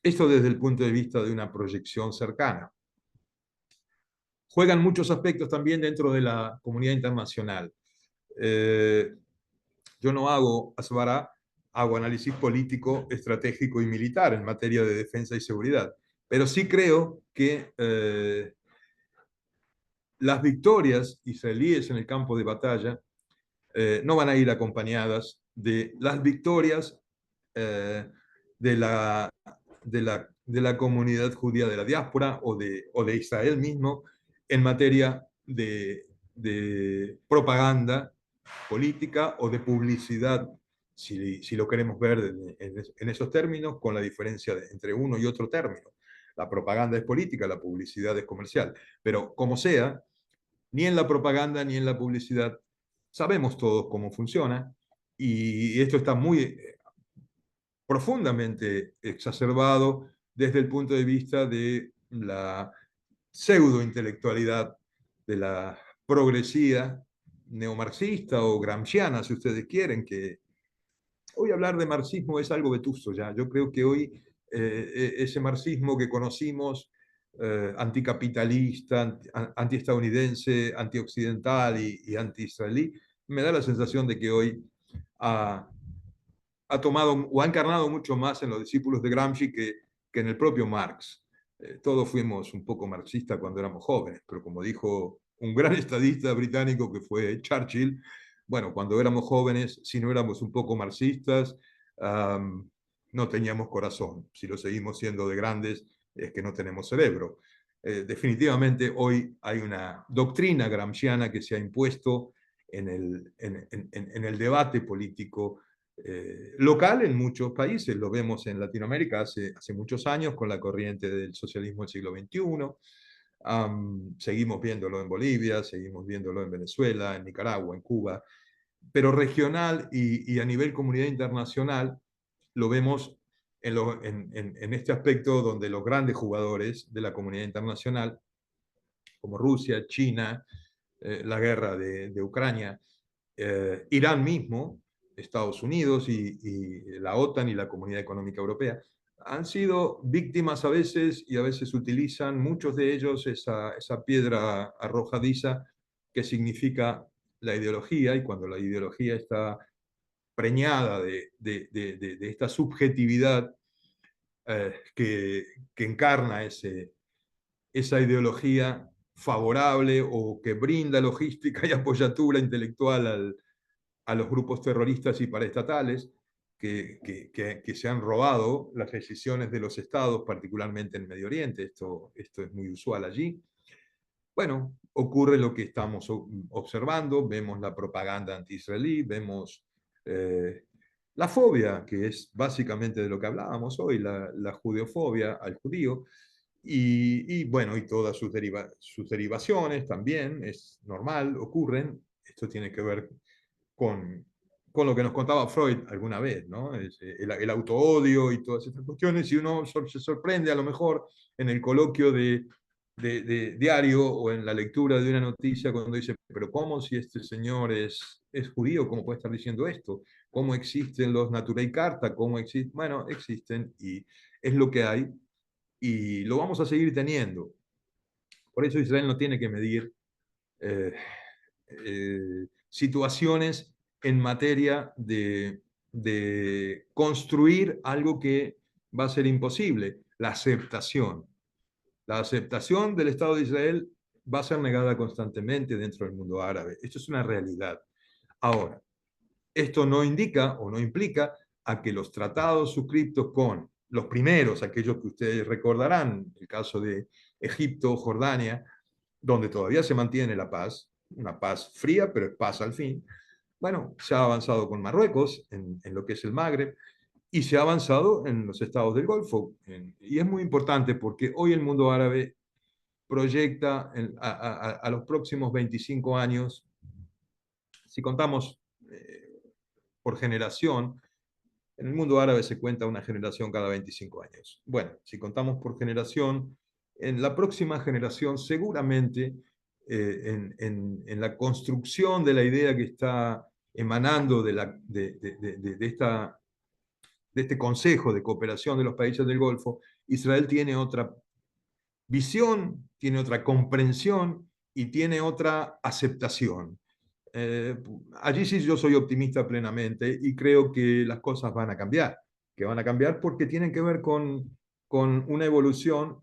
S2: Esto desde el punto de vista de una proyección cercana. Juegan muchos aspectos también dentro de la comunidad internacional. Yo no hago asvara, hago análisis político, estratégico y militar en materia de defensa y seguridad, pero sí creo que las victorias israelíes en el campo de batalla no van a ir acompañadas de las victorias de la comunidad judía de la diáspora o de Israel mismo en materia de propaganda política o de publicidad, si lo queremos ver en esos términos, con la diferencia entre uno y otro término. La propaganda es política, la publicidad es comercial. Pero como sea, ni en la propaganda ni en la publicidad sabemos todos cómo funciona, y esto está muy profundamente exacerbado desde el punto de vista de la pseudointelectualidad de la progresía neomarxista o gramsciana, si ustedes quieren, que hoy hablar de marxismo es algo vetusto ya. Yo creo que hoy ese marxismo que conocimos, anticapitalista, antiestadounidense, antioccidental y anti-israelí, me da la sensación de que hoy ha tomado o ha encarnado mucho más en los discípulos de Gramsci que en el propio Marx. Todos fuimos un poco marxistas cuando éramos jóvenes, pero como dijo un gran estadista británico que fue Churchill, bueno, cuando éramos jóvenes, si no éramos un poco marxistas, no teníamos corazón. Si lo seguimos siendo de grandes, es que no tenemos cerebro. Definitivamente hoy hay una doctrina gramsciana que se ha impuesto en el debate político local en muchos países. Lo vemos en Latinoamérica hace muchos años con la corriente del socialismo del siglo XXI. Seguimos viéndolo en Bolivia, seguimos viéndolo en Venezuela, en Nicaragua, en Cuba, pero regional y a nivel comunidad internacional lo vemos en este aspecto donde los grandes jugadores de la comunidad internacional, como Rusia, China, la guerra de Ucrania, Irán mismo, Estados Unidos y la OTAN y la Comunidad Económica Europea, han sido víctimas a veces y a veces utilizan muchos de ellos esa piedra arrojadiza que significa la ideología, y cuando la ideología está preñada de esta subjetividad que encarna esa ideología favorable o que brinda logística y apoyatura intelectual a los grupos terroristas y paraestatales que se han robado las decisiones de los estados, particularmente en Medio Oriente. Esto es muy usual allí. Bueno, ocurre lo que estamos observando, vemos la propaganda anti-israelí, vemos la fobia, que es básicamente de lo que hablábamos hoy, la judeofobia al judío, bueno, y todas sus derivaciones también, es normal, ocurren. Esto tiene que ver con lo que nos contaba Freud alguna vez, ¿no? El autoodio y todas estas cuestiones, y uno se sorprende a lo mejor en el coloquio de diario o en la lectura de una noticia cuando dice, pero ¿cómo si este señor es judío? ¿Cómo puede estar diciendo esto? ¿Cómo existen los Naturei Carta? ¿Cómo existen? Bueno, existen y es lo que hay y lo vamos a seguir teniendo. Por eso Israel no tiene que medir situaciones en materia de construir algo que va a ser imposible, la aceptación. La aceptación del Estado de Israel va a ser negada constantemente dentro del mundo árabe. Esto es una realidad. Ahora, esto no indica o no implica a que los tratados suscritos con los primeros, aquellos que ustedes recordarán, el caso de Egipto, Jordania, donde todavía se mantiene la paz, una paz fría, pero es paz al fin. Bueno, se ha avanzado con Marruecos en lo que es el Magreb, y se ha avanzado en los estados del Golfo. Y es muy importante porque hoy el mundo árabe proyecta a los próximos 25 años, si contamos por generación, en el mundo árabe se cuenta una generación cada 25 años. Bueno, si contamos por generación, en la próxima generación seguramente en la construcción de la idea que está emanando de este Consejo de Cooperación de los Países del Golfo, Israel tiene otra visión, tiene otra comprensión y tiene otra aceptación. Allí sí yo soy optimista plenamente y creo que las cosas van a cambiar, porque tienen que ver con una evolución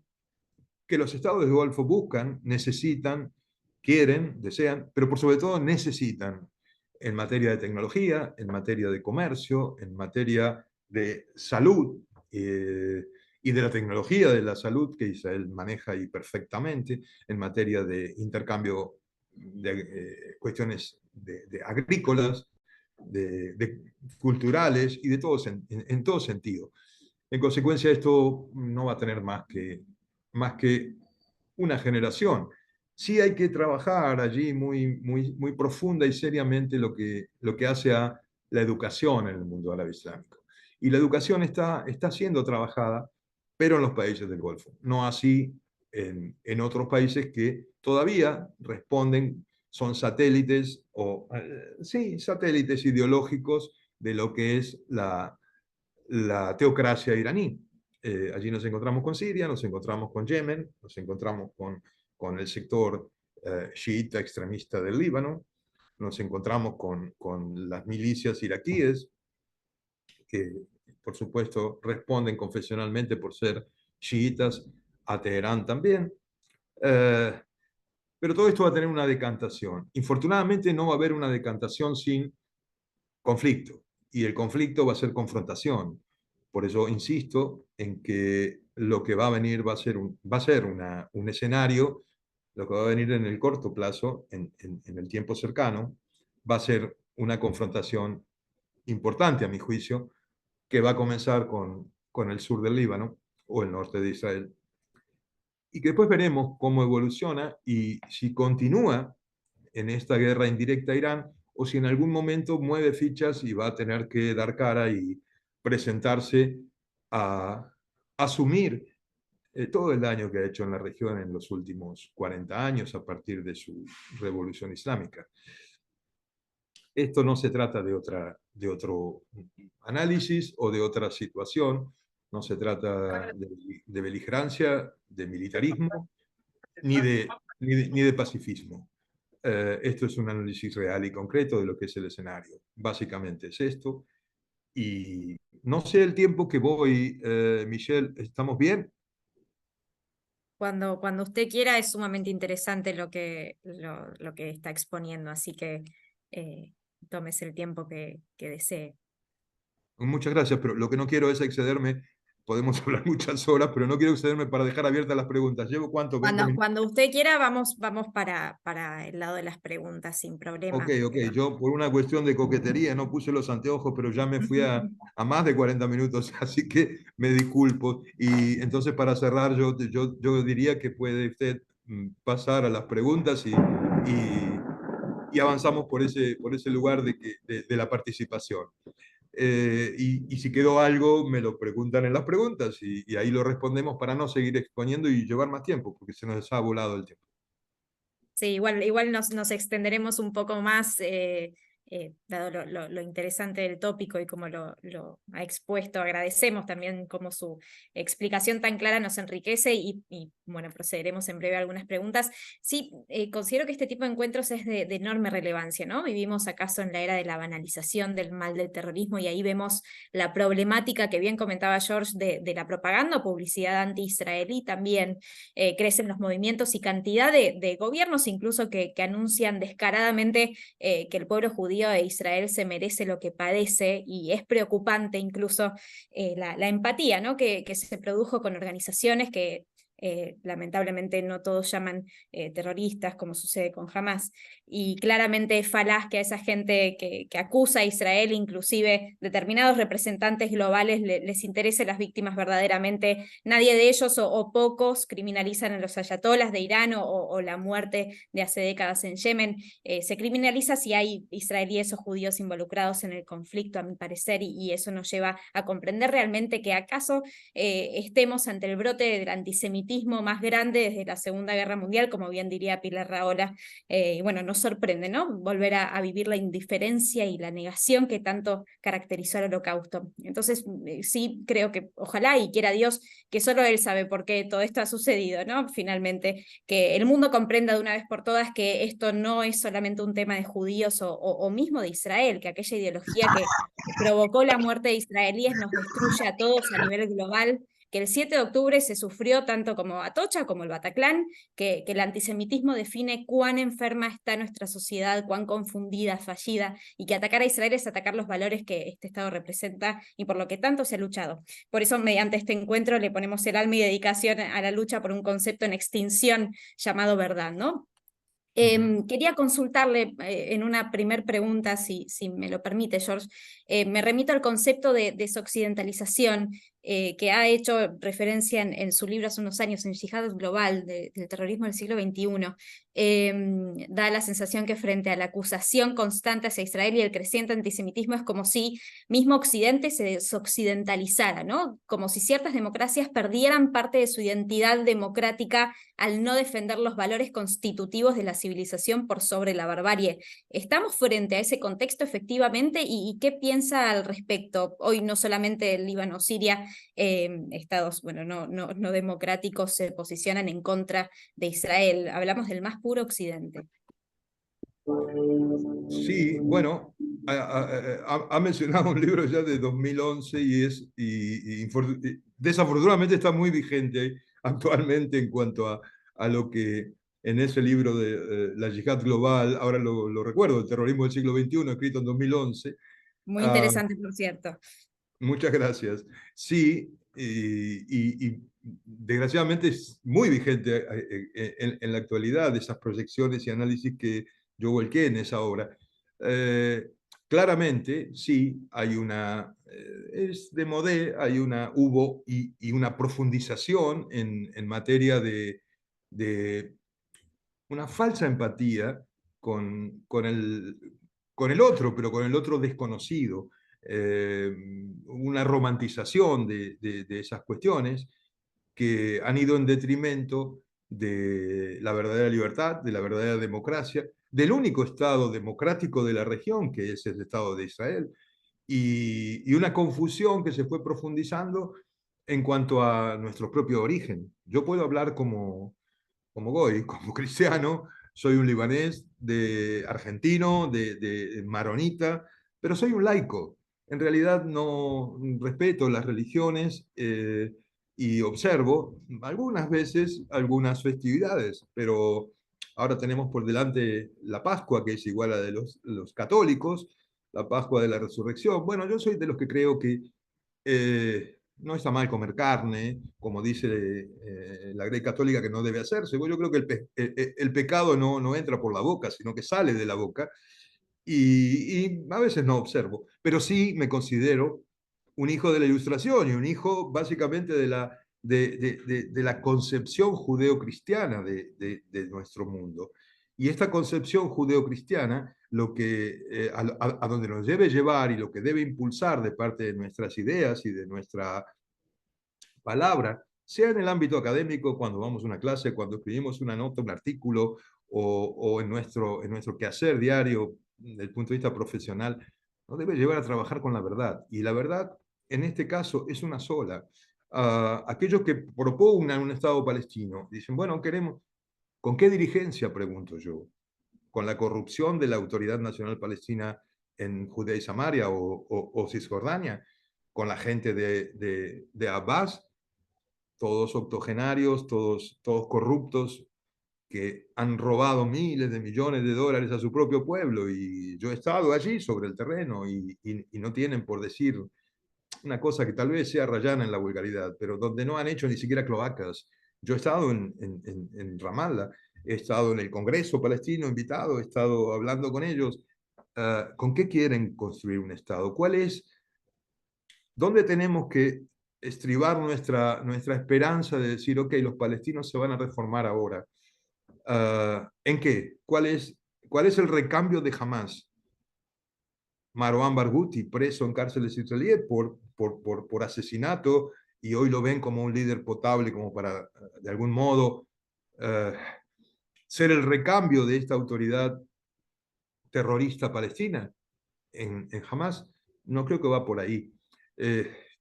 S2: que los estados del Golfo buscan, necesitan, quieren, desean, pero por sobre todo necesitan en materia de tecnología, en materia de comercio, en materia de salud y de la tecnología de la salud que Israel maneja ahí perfectamente, en materia de intercambio de cuestiones de agrícolas, culturales y de todos en todo sentido. En consecuencia, esto no va a tener más que una generación. Sí hay que trabajar allí muy profunda y seriamente lo que hace a la educación en el mundo árabe islámico. Y la educación está siendo trabajada, pero en los países del Golfo, no así en otros países que todavía responden, son satélites sí, satélites ideológicos de lo que es la teocracia iraní. Allí nos encontramos con Siria, nos encontramos con Yemen, nos encontramos con el sector chiita extremista del Líbano, nos encontramos con las milicias iraquíes, que por supuesto responden confesionalmente por ser chiitas, a Teherán también. Pero todo esto va a tener una decantación. Infortunadamente no va a haber una decantación sin conflicto, y el conflicto va a ser confrontación. Por eso insisto en que lo que va a venir va a ser un escenario, lo que va a venir en el corto plazo, en el tiempo cercano, va a ser una confrontación importante a mi juicio, que va a comenzar con el sur del Líbano o el norte de Israel, y que después veremos cómo evoluciona y si continúa en esta guerra indirecta a Irán o si en algún momento mueve fichas y va a tener que dar cara y presentarse a asumir todo el daño que ha hecho en la región en los últimos 40 años a partir de su revolución islámica. Esto no se trata de otro análisis o de otra situación, no se trata de beligerancia, de militarismo, ni de pacifismo. Esto es un análisis real y concreto de lo que es el escenario. Básicamente es esto. Y no sé el tiempo que voy, Michelle, ¿estamos bien?
S3: Cuando usted quiera, es sumamente interesante lo que está exponiendo, así que tómese el tiempo que desee.
S2: Muchas gracias, pero lo que no quiero es excederme. Podemos hablar muchas horas, pero no quiero excederme para dejar abiertas las preguntas. ¿Llevo cuánto? ¿20 minutos?
S3: Cuando usted quiera, vamos para el lado de las preguntas, sin problema.
S2: Ok. Yo por una cuestión de coquetería no puse los anteojos, pero ya me fui a más de 40 minutos, así que me disculpo. Y entonces para cerrar, yo diría que puede usted pasar a las preguntas y avanzamos por ese lugar de la participación. Y si quedó algo, me lo preguntan en las preguntas y ahí lo respondemos para no seguir exponiendo y llevar más tiempo, porque se nos ha volado el tiempo.
S3: Sí, igual nos extenderemos un poco más, dado lo interesante del tópico y como lo ha expuesto. Agradecemos también como su explicación tan clara nos enriquece y bueno, procederemos en breve a algunas preguntas. Sí, considero que este tipo de encuentros es de enorme relevancia, ¿no? Vivimos acaso en la era de la banalización del mal del terrorismo y ahí vemos la problemática que bien comentaba George de la propaganda o publicidad anti-israelí. También crecen los movimientos y cantidad de gobiernos incluso que anuncian descaradamente que el pueblo judío de Israel se merece lo que padece, y es preocupante incluso la empatía, ¿no? que se produjo con organizaciones que lamentablemente no todos llaman terroristas, como sucede con Hamas, y claramente es falaz que a esa gente que acusa a Israel, inclusive determinados representantes globales, les interese las víctimas verdaderamente. Nadie de ellos o pocos criminalizan a los ayatolas de Irán o la muerte de hace décadas en Yemen. Se criminaliza si hay israelíes o judíos involucrados en el conflicto, a mi parecer, y eso nos lleva a comprender realmente que acaso estemos ante el brote del antisemitismo más grande desde la Segunda Guerra Mundial, como bien diría Pilar Rahola. Y bueno, nos sorprende, ¿no? Volver a vivir la indiferencia y la negación que tanto caracterizó el Holocausto. Entonces, sí, creo que ojalá y quiera Dios que solo Él sabe por qué todo esto ha sucedido, ¿no? Finalmente, que el mundo comprenda de una vez por todas que esto no es solamente un tema de judíos o mismo de Israel, que aquella ideología que provocó la muerte de israelíes nos destruye a todos a nivel global, que el 7 de octubre se sufrió tanto como Atocha como el Bataclan, que el antisemitismo define cuán enferma está nuestra sociedad, cuán confundida, fallida, y que atacar a Israel es atacar los valores que este Estado representa y por lo que tanto se ha luchado. Por eso, mediante este encuentro, le ponemos el alma y dedicación a la lucha por un concepto en extinción llamado verdad, ¿no? Quería consultarle en una primer pregunta, si me lo permite, George. Me remito al concepto de desoccidentalización que ha hecho referencia en su libro hace unos años, en Yihad Global, del terrorismo del siglo XXI. Da la sensación que frente a la acusación constante hacia Israel y el creciente antisemitismo es como si mismo Occidente se desoccidentalizara, ¿no? Como si ciertas democracias perdieran parte de su identidad democrática al no defender los valores constitutivos de la civilización por sobre la barbarie. ¿Estamos frente a ese contexto efectivamente? ¿Y qué piensa al respecto? Hoy no solamente el Líbano o Siria, estados no democráticos se posicionan en contra de Israel. Hablamos del más puro Occidente.
S2: Sí, bueno, ha mencionado un libro ya de 2011 desafortunadamente está muy vigente actualmente en cuanto a lo que en ese libro de la yihad global, ahora lo recuerdo, el terrorismo del siglo XXI, escrito en 2011.
S3: Muy interesante, por cierto.
S2: Muchas gracias. Sí, y desgraciadamente es muy vigente en la actualidad esas proyecciones y análisis que yo volqué en esa obra. Claramente, sí, hay es de modé, hubo y una profundización en materia de una falsa empatía con el otro, pero con el otro desconocido, una romantización de esas cuestiones que han ido en detrimento de la verdadera libertad, de la verdadera democracia, del único Estado democrático de la región, que es el Estado de Israel, y una confusión que se fue profundizando en cuanto a nuestro propio origen. Yo puedo hablar como goy, como cristiano, soy un libanés argentino, de maronita, pero soy un laico. En realidad no respeto las religiones y observo algunas veces algunas festividades, pero ahora tenemos por delante la Pascua, que es igual a de los católicos, la Pascua de la Resurrección. Bueno, yo soy de los que creo que no está mal comer carne, como dice la Grey Católica que no debe hacerse. Yo creo que el pecado no entra por la boca, sino que sale de la boca. Y a veces no observo, pero sí me considero un hijo de la Ilustración y un hijo básicamente de la concepción judeocristiana de nuestro mundo. Y esta concepción judeocristiana, a donde nos debe llevar y lo que debe impulsar de parte de nuestras ideas y de nuestra palabra, sea en el ámbito académico, cuando vamos a una clase, cuando escribimos una nota, un artículo, o en nuestro quehacer diario, desde el punto de vista profesional, nos debe llevar a trabajar con la verdad. Y la verdad, en este caso, es una sola. Aquellos que propongan un Estado palestino dicen, bueno, queremos, ¿con qué dirigencia? Pregunto yo. ¿Con la corrupción de la Autoridad Nacional Palestina en Judea y Samaria o Cisjordania? ¿Con la gente de Abbas? Todos octogenarios, todos corruptos, que han robado miles de millones de dólares a su propio pueblo. Y yo he estado allí sobre el terreno y no tienen, por decir una cosa que tal vez sea rayana en la vulgaridad, pero donde no han hecho ni siquiera cloacas, Yo he estado en Ramallah, he estado en el Congreso palestino invitado, he estado hablando con ellos. ¿Con qué quieren construir un Estado? ¿Dónde tenemos que estribar nuestra esperanza de decir, ok, los palestinos se van a reformar ahora? ¿En qué? ¿Cuál es el recambio de Hamas? Marwan Barghouti, preso en cárceles israelíes por asesinato, y hoy lo ven como un líder potable, como para, de algún modo, ser el recambio de esta autoridad terrorista palestina en Hamas. No creo que va por ahí.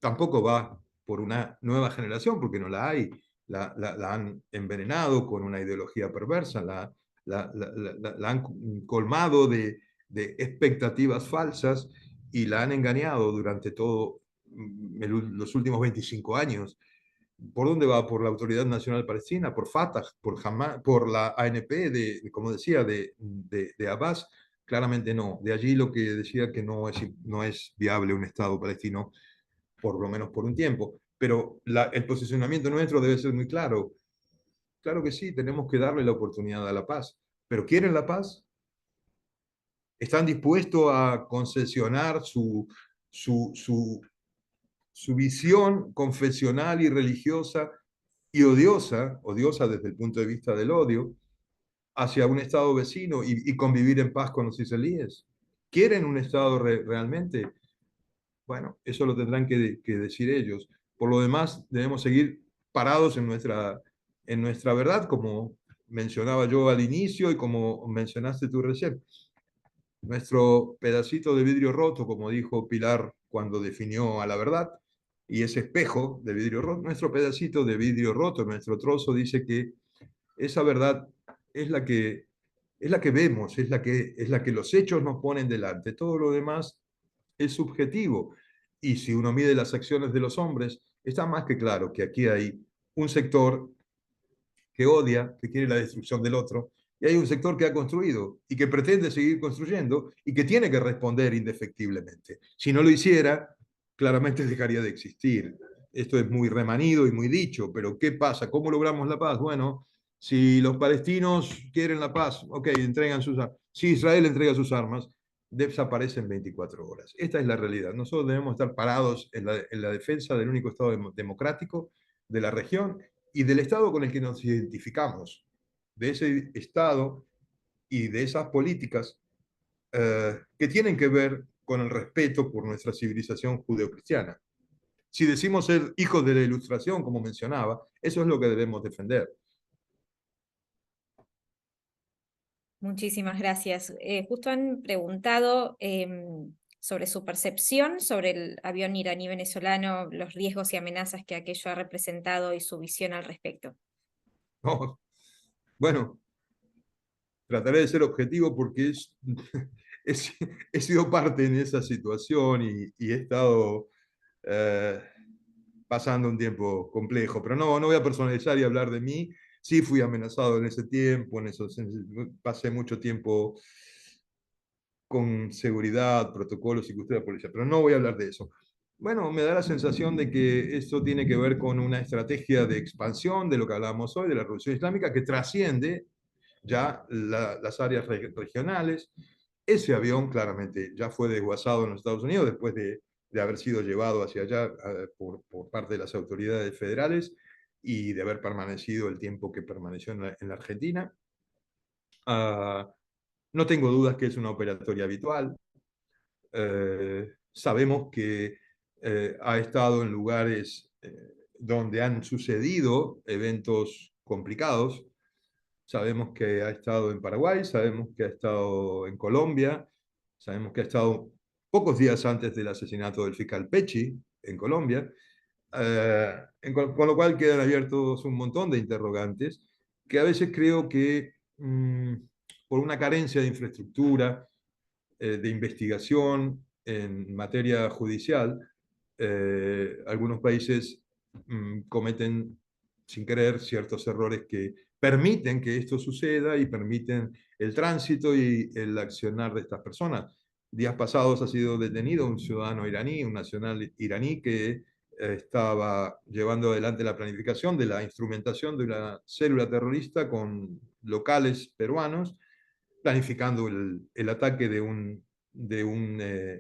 S2: Tampoco va por una nueva generación, porque no la hay. La han envenenado con una ideología perversa, la han colmado de expectativas falsas y la han engañado durante todo los últimos 25 años. ¿Por dónde va? ¿Por la Autoridad Nacional Palestina? ¿Por Fatah? ¿Por Hamas? ¿Por la ANP? Como decía, de Abbas. Claramente no. De allí lo que decía que no es viable un Estado palestino, por lo menos por un tiempo. Pero el posicionamiento nuestro debe ser muy claro. Claro que sí, tenemos que darle la oportunidad a la paz. ¿Pero quieren la paz? ¿Están dispuestos a concesionar su visión confesional y religiosa y odiosa desde el punto de vista del odio, hacia un Estado vecino y convivir en paz con los israelíes? ¿Quieren un Estado realmente? Bueno, eso lo tendrán que decir ellos. Por lo demás, debemos seguir parados en nuestra verdad, como mencionaba yo al inicio y como mencionaste tú recién. Nuestro pedacito de vidrio roto, como dijo Pilar cuando definió a la verdad, y ese espejo de vidrio roto, nuestro pedacito de vidrio roto, nuestro trozo, dice que esa verdad es la que vemos, es la que los hechos nos ponen delante. Todo lo demás es subjetivo. Y si uno mide las acciones de los hombres, está más que claro que aquí hay un sector que odia, que quiere la destrucción del otro, y hay un sector que ha construido y que pretende seguir construyendo y que tiene que responder indefectiblemente. Si no lo hiciera, claramente dejaría de existir. Esto es muy remanido y muy dicho, pero ¿qué pasa? ¿Cómo logramos la paz? Bueno, si los palestinos quieren la paz, ok, entregan sus armas. Si Israel entrega sus armas, desaparecen 24 horas. Esta es la realidad. Nosotros debemos estar parados en la defensa del único Estado democrático de la región y del Estado con el que nos identificamos, de ese Estado y de esas políticas que tienen que ver con el respeto por nuestra civilización judeocristiana. Si decimos ser hijos de la Ilustración, como mencionaba, eso es lo que debemos defender.
S3: Muchísimas gracias. Justo han preguntado sobre su percepción sobre el avión iraní-venezolano, los riesgos y amenazas que aquello ha representado y su visión al respecto.
S2: No, bueno, trataré de ser objetivo porque he sido parte en esa situación y he estado pasando un tiempo complejo, pero no voy a personalizar y hablar de mí. Sí fui amenazado en ese tiempo, pasé mucho tiempo con seguridad, protocolos y custodia policial, pero no voy a hablar de eso. Bueno, me da la sensación de que esto tiene que ver con una estrategia de expansión de lo que hablábamos hoy, de la revolución islámica, que trasciende ya las áreas regionales. Ese avión claramente ya fue desguazado en los Estados Unidos después de haber sido llevado hacia allá por parte de las autoridades federales y de haber permanecido el tiempo que permaneció en la Argentina. No tengo dudas que es una operatoria habitual. Sabemos que ha estado en lugares donde han sucedido eventos complicados. Sabemos que ha estado en Paraguay, sabemos que ha estado en Colombia, sabemos que ha estado pocos días antes del asesinato del fiscal Pecci en Colombia, con lo cual quedan abiertos un montón de interrogantes que a veces creo que por una carencia de infraestructura, de investigación en materia judicial, algunos países cometen sin querer ciertos errores que permiten que esto suceda y permiten el tránsito y el accionar de estas personas. Días pasados ha sido detenido un ciudadano iraní, un nacional iraní que estaba llevando adelante la planificación de la instrumentación de una célula terrorista con locales peruanos, planificando el ataque de un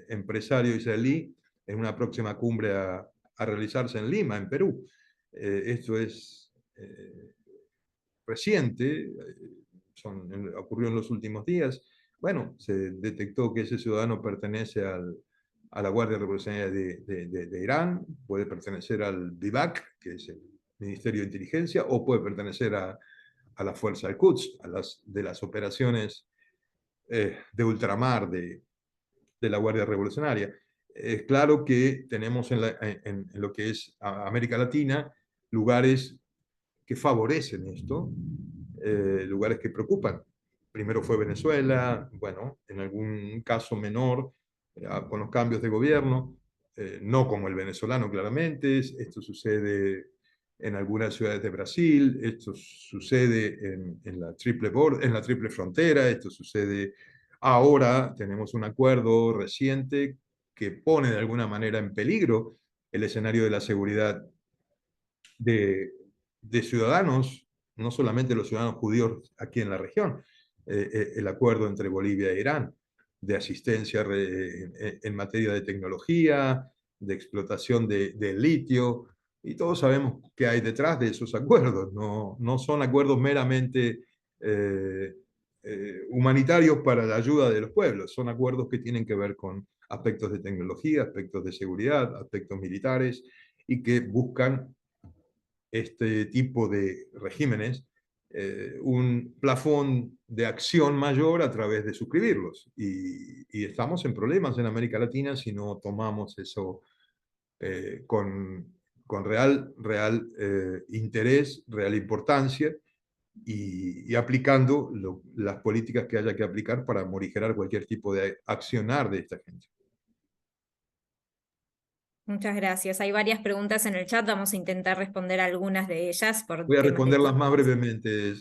S2: empresario israelí en una próxima cumbre a realizarse en Lima, en Perú. Esto es reciente, ocurrió en los últimos días. Bueno, se detectó que ese ciudadano pertenece a la Guardia Revolucionaria de Irán, puede pertenecer al BIVAC, que es el Ministerio de Inteligencia, o puede pertenecer a la Fuerza del Quds, de las operaciones de ultramar de la Guardia Revolucionaria. Es claro que tenemos en lo que es América Latina lugares que favorecen esto, lugares que preocupan. Primero fue Venezuela, bueno, en algún caso menor, con los cambios de gobierno, no como el venezolano claramente, esto sucede en algunas ciudades de Brasil, esto sucede en la triple frontera, esto sucede ahora, tenemos un acuerdo reciente que pone de alguna manera en peligro el escenario de la seguridad de, ciudadanos, no solamente los ciudadanos judíos aquí en la región, el acuerdo entre Bolivia e Irán de asistencia en materia de tecnología, de explotación de litio, y todos sabemos qué hay detrás de esos acuerdos. No son acuerdos meramente humanitarios para la ayuda de los pueblos, son acuerdos que tienen que ver con aspectos de tecnología, aspectos de seguridad, aspectos militares, y que buscan este tipo de regímenes un plafón de acción mayor a través de suscribirlos. Y estamos en problemas en América Latina si no tomamos eso con real interés, real importancia, y aplicando las políticas que haya que aplicar para morigerar cualquier tipo de accionar de esta gente.
S3: Muchas gracias. Hay varias preguntas en el chat, vamos a intentar responder algunas de ellas por
S2: Voy a
S3: temas de
S2: responderlas más
S3: tiempo.
S2: brevemente.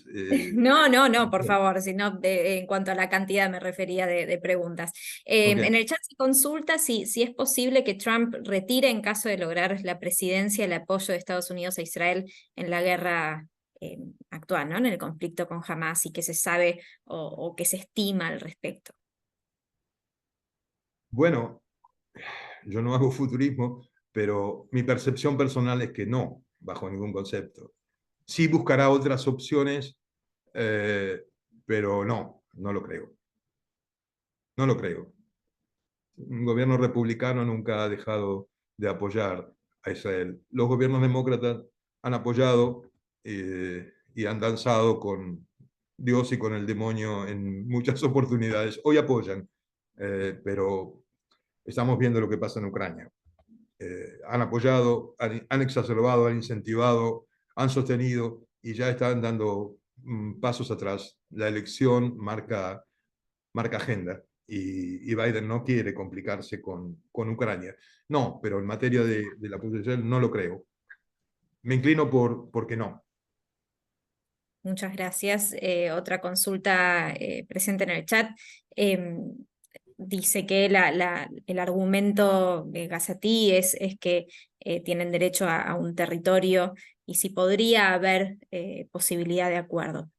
S3: No, por favor, sino en cuanto a la cantidad me refería de preguntas.
S2: Okay.
S3: En el chat se consulta si es posible que Trump retire en caso de lograr la presidencia el apoyo de Estados Unidos a Israel en la guerra actual, ¿no? En el conflicto con Hamas, y qué se sabe o qué se estima al respecto.
S2: Bueno, yo no hago futurismo, pero mi percepción personal es que no, bajo ningún concepto. Sí buscará otras opciones, pero no lo creo. No lo creo. Un gobierno republicano nunca ha dejado de apoyar a Israel. Los gobiernos demócratas han apoyado y han danzado con Dios y con el demonio en muchas oportunidades. Hoy apoyan, pero estamos viendo lo que pasa en Ucrania. Han apoyado, han exacerbado, han incentivado, han sostenido y ya están dando pasos atrás. La elección marca agenda y Biden no quiere complicarse con Ucrania. No, pero en materia de la posición no lo creo. Me inclino porque no.
S3: Muchas gracias. Otra consulta presente en el chat. Dice que el argumento de Gazatí es que tienen derecho a un territorio y si podría haber posibilidad de acuerdo.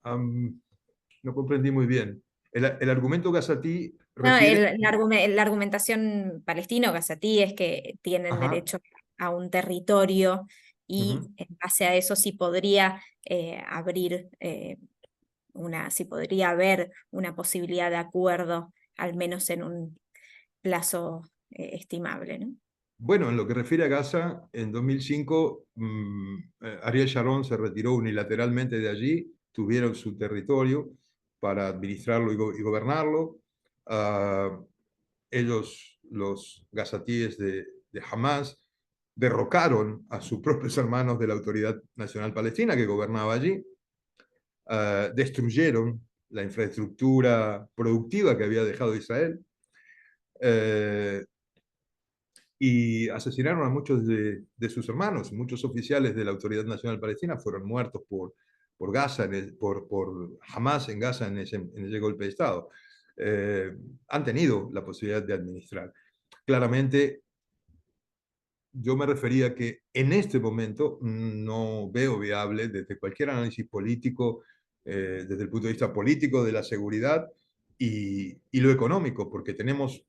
S2: No comprendí muy bien. El argumento Gazatí
S3: No,
S2: refiere...
S3: la argumentación palestino-gazatí es que tienen
S2: Ajá.
S3: derecho a un territorio y en base a eso sí podría si podría haber una posibilidad de acuerdo, al menos en un plazo estimable, ¿no?
S2: Bueno, en lo que refiere a Gaza, en 2005 Ariel Sharon se retiró unilateralmente de allí, tuvieron su territorio para administrarlo y gobernarlo. Ellos, los gazatíes de Hamas, derrocaron a sus propios hermanos de la Autoridad Nacional Palestina que gobernaba allí, destruyeron la infraestructura productiva que había dejado Israel, y asesinaron a muchos de sus hermanos. Muchos oficiales de la Autoridad Nacional Palestina fueron muertos por Gaza, por Hamas en Gaza en ese golpe de Estado. Han tenido la posibilidad de administrar. Claramente yo me refería que en este momento no veo viable desde cualquier análisis político, desde el punto de vista político, de la seguridad y lo económico, porque tenemos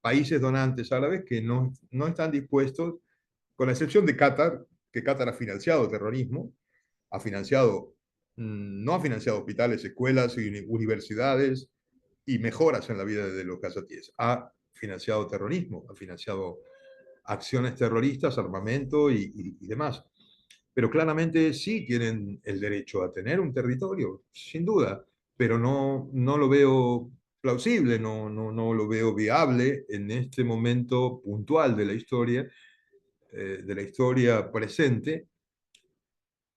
S2: países donantes árabes que no están dispuestos, con la excepción de Qatar, que Qatar ha financiado terrorismo, ha financiado, no ha financiado hospitales, escuelas y universidades y mejoras en la vida de los gazatíes, ha financiado terrorismo, ha financiado acciones terroristas, armamento y demás. Pero claramente sí tienen el derecho a tener un territorio, sin duda, pero no lo veo plausible, no lo veo viable en este momento puntual de la historia presente.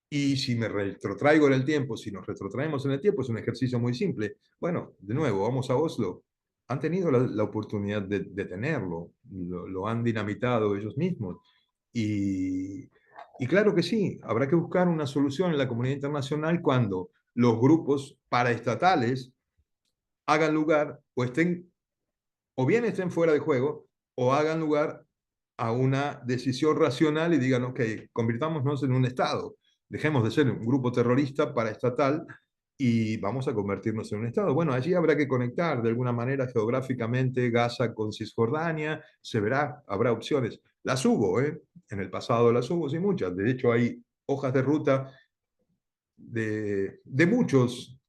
S2: Y si me retrotraigo en el tiempo, si nos retrotraemos en el tiempo, es un ejercicio muy simple. Bueno, de nuevo, vamos a Oslo. Han tenido la oportunidad de tenerlo, lo han dinamitado ellos mismos. Y claro que sí, habrá que buscar una solución en la comunidad internacional cuando los grupos paraestatales hagan lugar o bien estén fuera de juego o hagan lugar a una decisión racional y digan, ok, convirtámonos en un Estado, dejemos de ser un grupo terrorista paraestatal y vamos a convertirnos en un Estado. Bueno, allí habrá que conectar de alguna manera geográficamente Gaza con Cisjordania, se verá, habrá opciones. Las hubo, en el pasado las hubo, sí, muchas. De hecho, hay hojas de ruta de muchos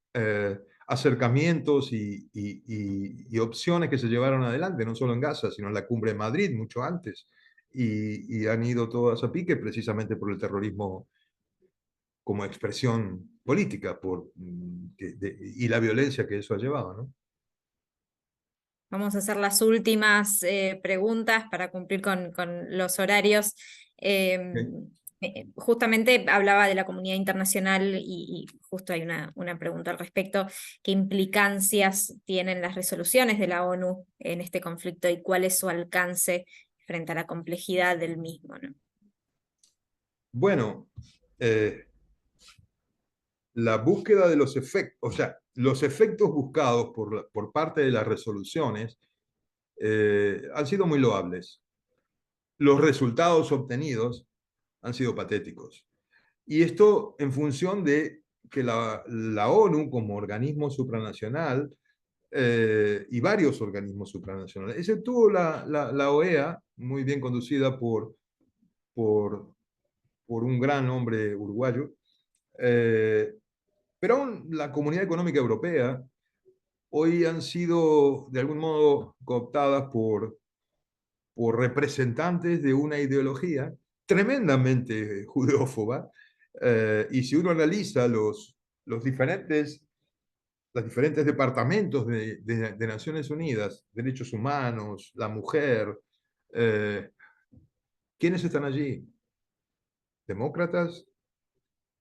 S2: acercamientos y opciones que se llevaron adelante, no solo en Gaza, sino en la cumbre de Madrid, mucho antes, y han ido todas a pique precisamente por el terrorismo como expresión política y la violencia que eso ha llevado, ¿no?
S3: Vamos a hacer las últimas preguntas para cumplir con los horarios.
S2: Okay.
S3: Justamente hablaba de la comunidad internacional y justo hay una pregunta al respecto. ¿Qué implicancias tienen las resoluciones de la ONU en este conflicto y cuál es su alcance frente a la complejidad del mismo, ¿no?
S2: Bueno, la búsqueda de los efectos, o sea, los efectos buscados por parte de las resoluciones han sido muy loables. Los resultados obtenidos han sido patéticos. Y esto en función de que la ONU como organismo supranacional y varios organismos supranacionales, exceptuó la OEA, muy bien conducida por un gran hombre uruguayo, pero aún la Comunidad Económica Europea hoy han sido de algún modo cooptadas por representantes de una ideología tremendamente judeófoba, y si uno analiza los diferentes departamentos de Naciones Unidas, derechos humanos, la mujer, ¿quiénes están allí? Demócratas,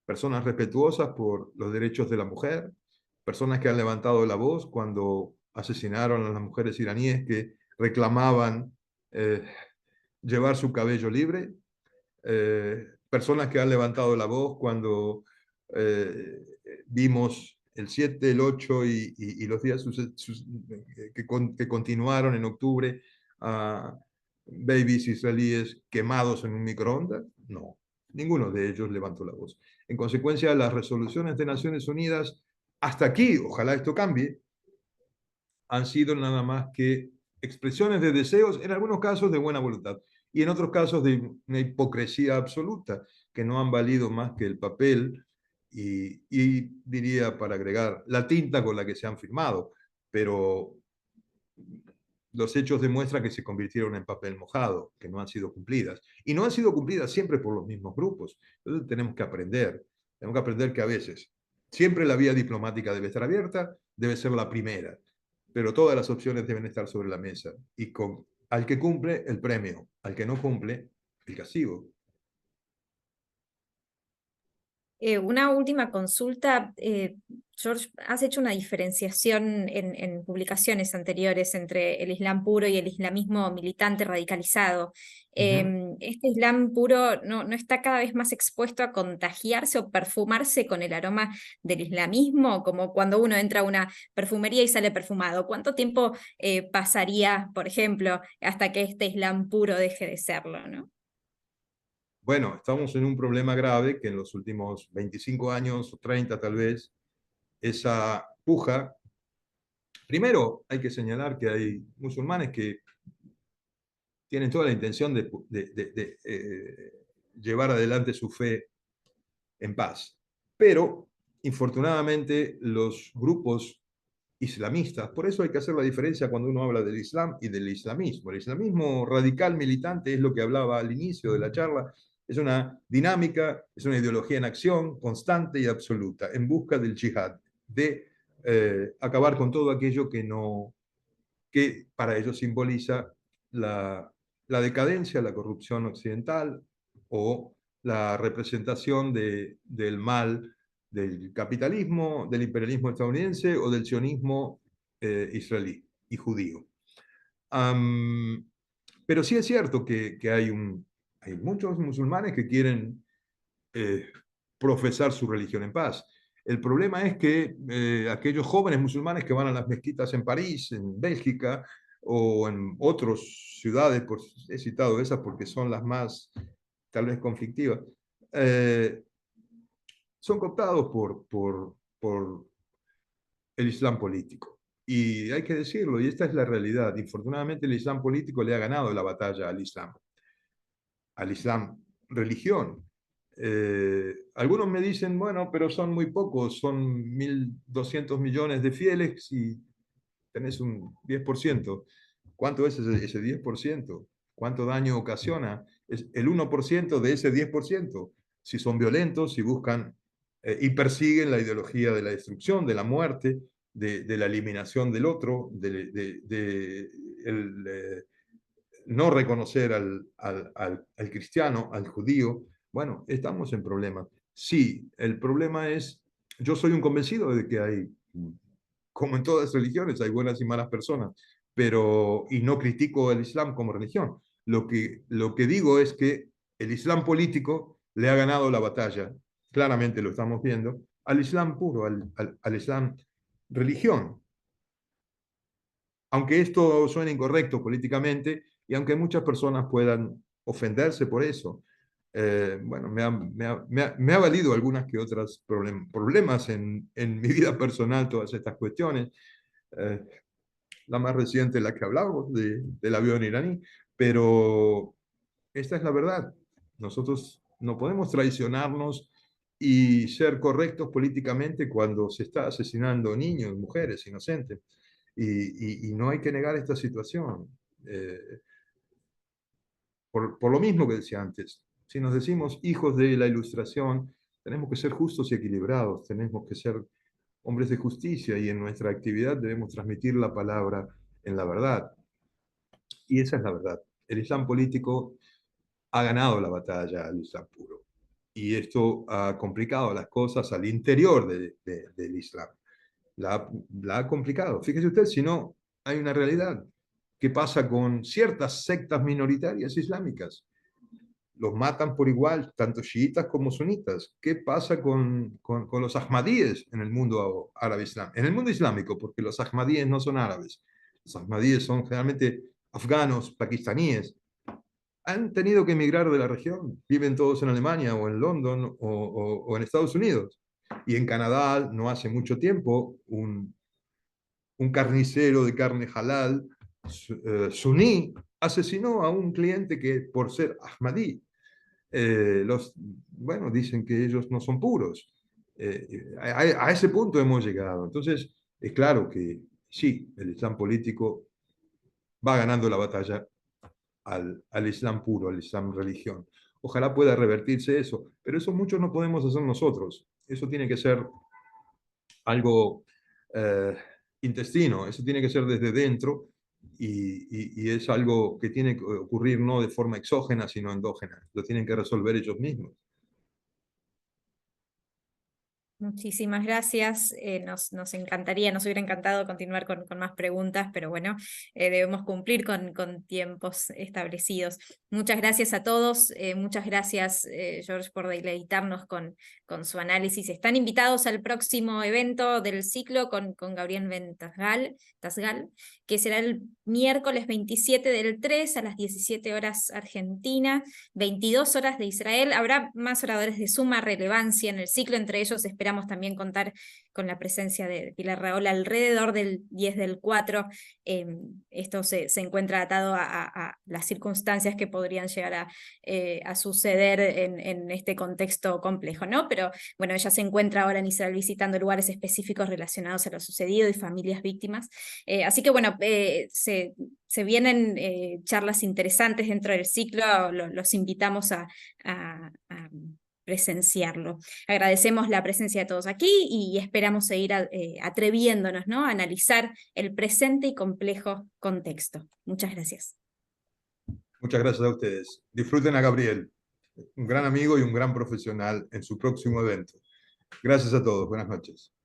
S2: personas respetuosas por los derechos de la mujer, personas que han levantado la voz cuando asesinaron a las mujeres iraníes que reclamaban llevar su cabello libre, personas que han levantado la voz cuando vimos el 7, el 8 y los días que continuaron en octubre a babies israelíes quemados en un microondas. No, ninguno de ellos levantó la voz. En consecuencia, las resoluciones de Naciones Unidas, hasta aquí, ojalá esto cambie, han sido nada más que expresiones de deseos, en algunos casos de buena voluntad, y en otros casos de una hipocresía absoluta, que no han valido más que el papel y diría, para agregar, la tinta con la que se han firmado, pero los hechos demuestran que se convirtieron en papel mojado, que no han sido cumplidas. Y no han sido cumplidas siempre por los mismos grupos. Entonces tenemos que aprender que a veces siempre la vía diplomática debe estar abierta, debe ser la primera, pero todas las opciones deben estar sobre la mesa. Y al que cumple, el premio. Al que no cumple, el castigo.
S3: Una última consulta, George, has hecho una diferenciación en publicaciones anteriores entre el Islam puro y el islamismo militante radicalizado. ¿Este Islam puro no está cada vez más expuesto a contagiarse o perfumarse con el aroma del islamismo? Como cuando uno entra a una perfumería y sale perfumado. ¿Cuánto tiempo pasaría, por ejemplo, hasta que este Islam puro deje de serlo, ¿no?
S2: bueno, estamos en un problema grave que en los últimos 25 años, o 30 tal vez, esa puja. Primero, hay que señalar que hay musulmanes que tienen toda la intención de llevar adelante su fe en paz. Pero, infortunadamente, los grupos islamistas, por eso hay que hacer la diferencia cuando uno habla del Islam y del islamismo. El islamismo radical militante es lo que hablaba al inicio de la charla, es una dinámica, es una ideología en acción constante y absoluta, en busca del jihad, de acabar con todo aquello que para ellos simboliza la decadencia, la corrupción occidental o la representación del mal del capitalismo, del imperialismo estadounidense o del sionismo israelí y judío. Pero sí es cierto que hay muchos musulmanes que quieren profesar su religión en paz. El problema es que aquellos jóvenes musulmanes que van a las mezquitas en París, en Bélgica o en otras ciudades, he citado esas porque son las más tal vez conflictivas, son cooptados por el Islam político. Y hay que decirlo, y esta es la realidad. Infortunadamente el Islam político le ha ganado la batalla al Islam religión. Algunos me dicen, bueno, pero son muy pocos, son 1.200 millones de fieles y tenés un 10%. ¿Cuánto es ese 10%? ¿Cuánto daño ocasiona? Es el 1% de ese 10%. Si son violentos, si buscan y persiguen la ideología de la destrucción, de la muerte, de la eliminación del otro, no reconocer al cristiano, al judío, bueno, estamos en problemas. Sí, el problema es, yo soy un convencido de que hay, como en todas las religiones, hay buenas y malas personas, pero, y no critico el Islam como religión. Lo que digo es que el Islam político le ha ganado la batalla, claramente lo estamos viendo, al Islam puro, al Islam religión. Aunque esto suene incorrecto políticamente y aunque muchas personas puedan ofenderse por eso, bueno, me ha valido algunas que otras problemas en mi vida personal todas estas cuestiones. Eh, la más reciente, la que hablamos, del avión iraní, pero esta es la verdad. Nosotros no podemos traicionarnos y ser correctos políticamente cuando se está asesinando niños, mujeres inocentes. Y no hay que negar esta situación. Por lo mismo que decía antes, si nos decimos hijos de la Ilustración, tenemos que ser justos y equilibrados, tenemos que ser hombres de justicia y en nuestra actividad debemos transmitir la palabra en la verdad. Y esa es la verdad. El Islam político ha ganado la batalla al Islam puro. Y esto ha complicado las cosas al interior del Islam. La ha complicado. Fíjese usted, si no, hay una realidad. ¿Qué pasa con ciertas sectas minoritarias islámicas? Los matan por igual, tanto chiitas como sunitas. ¿Qué pasa con los ahmadíes en el mundo árabe islámico? En el mundo islámico, porque los ahmadíes no son árabes. Los ahmadíes son generalmente afganos, pakistaníes. Han tenido que emigrar de la región. Viven todos en Alemania o en London o en Estados Unidos. Y en Canadá, no hace mucho tiempo, un carnicero de carne halal suní asesinó a un cliente que por ser ahmadí, bueno, dicen que ellos no son puros. A ese punto hemos llegado. Entonces, es claro que sí, el Islam político va ganando la batalla al Islam puro, al Islam religión. Ojalá pueda revertirse eso, pero eso muchos no podemos hacer nosotros. Eso tiene que ser algo intestino, eso tiene que ser desde dentro y es algo que tiene que ocurrir no de forma exógena, sino endógena. Lo tienen que resolver ellos mismos.
S3: Muchísimas gracias. Nos encantaría, nos hubiera encantado continuar con más preguntas, pero bueno, debemos cumplir con tiempos establecidos. Muchas gracias a todos. Muchas gracias, George, por deleitarnos con su análisis. Están invitados al próximo evento del ciclo con Gabriel Tasgal, que será el miércoles 27 del 3 a las 17 horas Argentina, 22 horas de Israel. Habrá más oradores de suma relevancia en el ciclo, entre ellos esperamos también contar con la presencia de Pilar Rahola alrededor del 10 del 4. Esto se encuentra atado a las circunstancias que podrían llegar a suceder en este contexto complejo, ¿no? Pero bueno, ella se encuentra ahora en Israel visitando lugares específicos relacionados a lo sucedido y familias víctimas. Así que bueno, se vienen charlas interesantes dentro del ciclo, los invitamos a presenciarlo. Agradecemos la presencia de todos aquí y esperamos seguir atreviéndonos, ¿no?, a analizar el presente y complejo contexto. Muchas gracias.
S2: Muchas gracias a ustedes. Disfruten a Gabriel, un gran amigo y un gran profesional en su próximo evento. Gracias a todos. Buenas noches.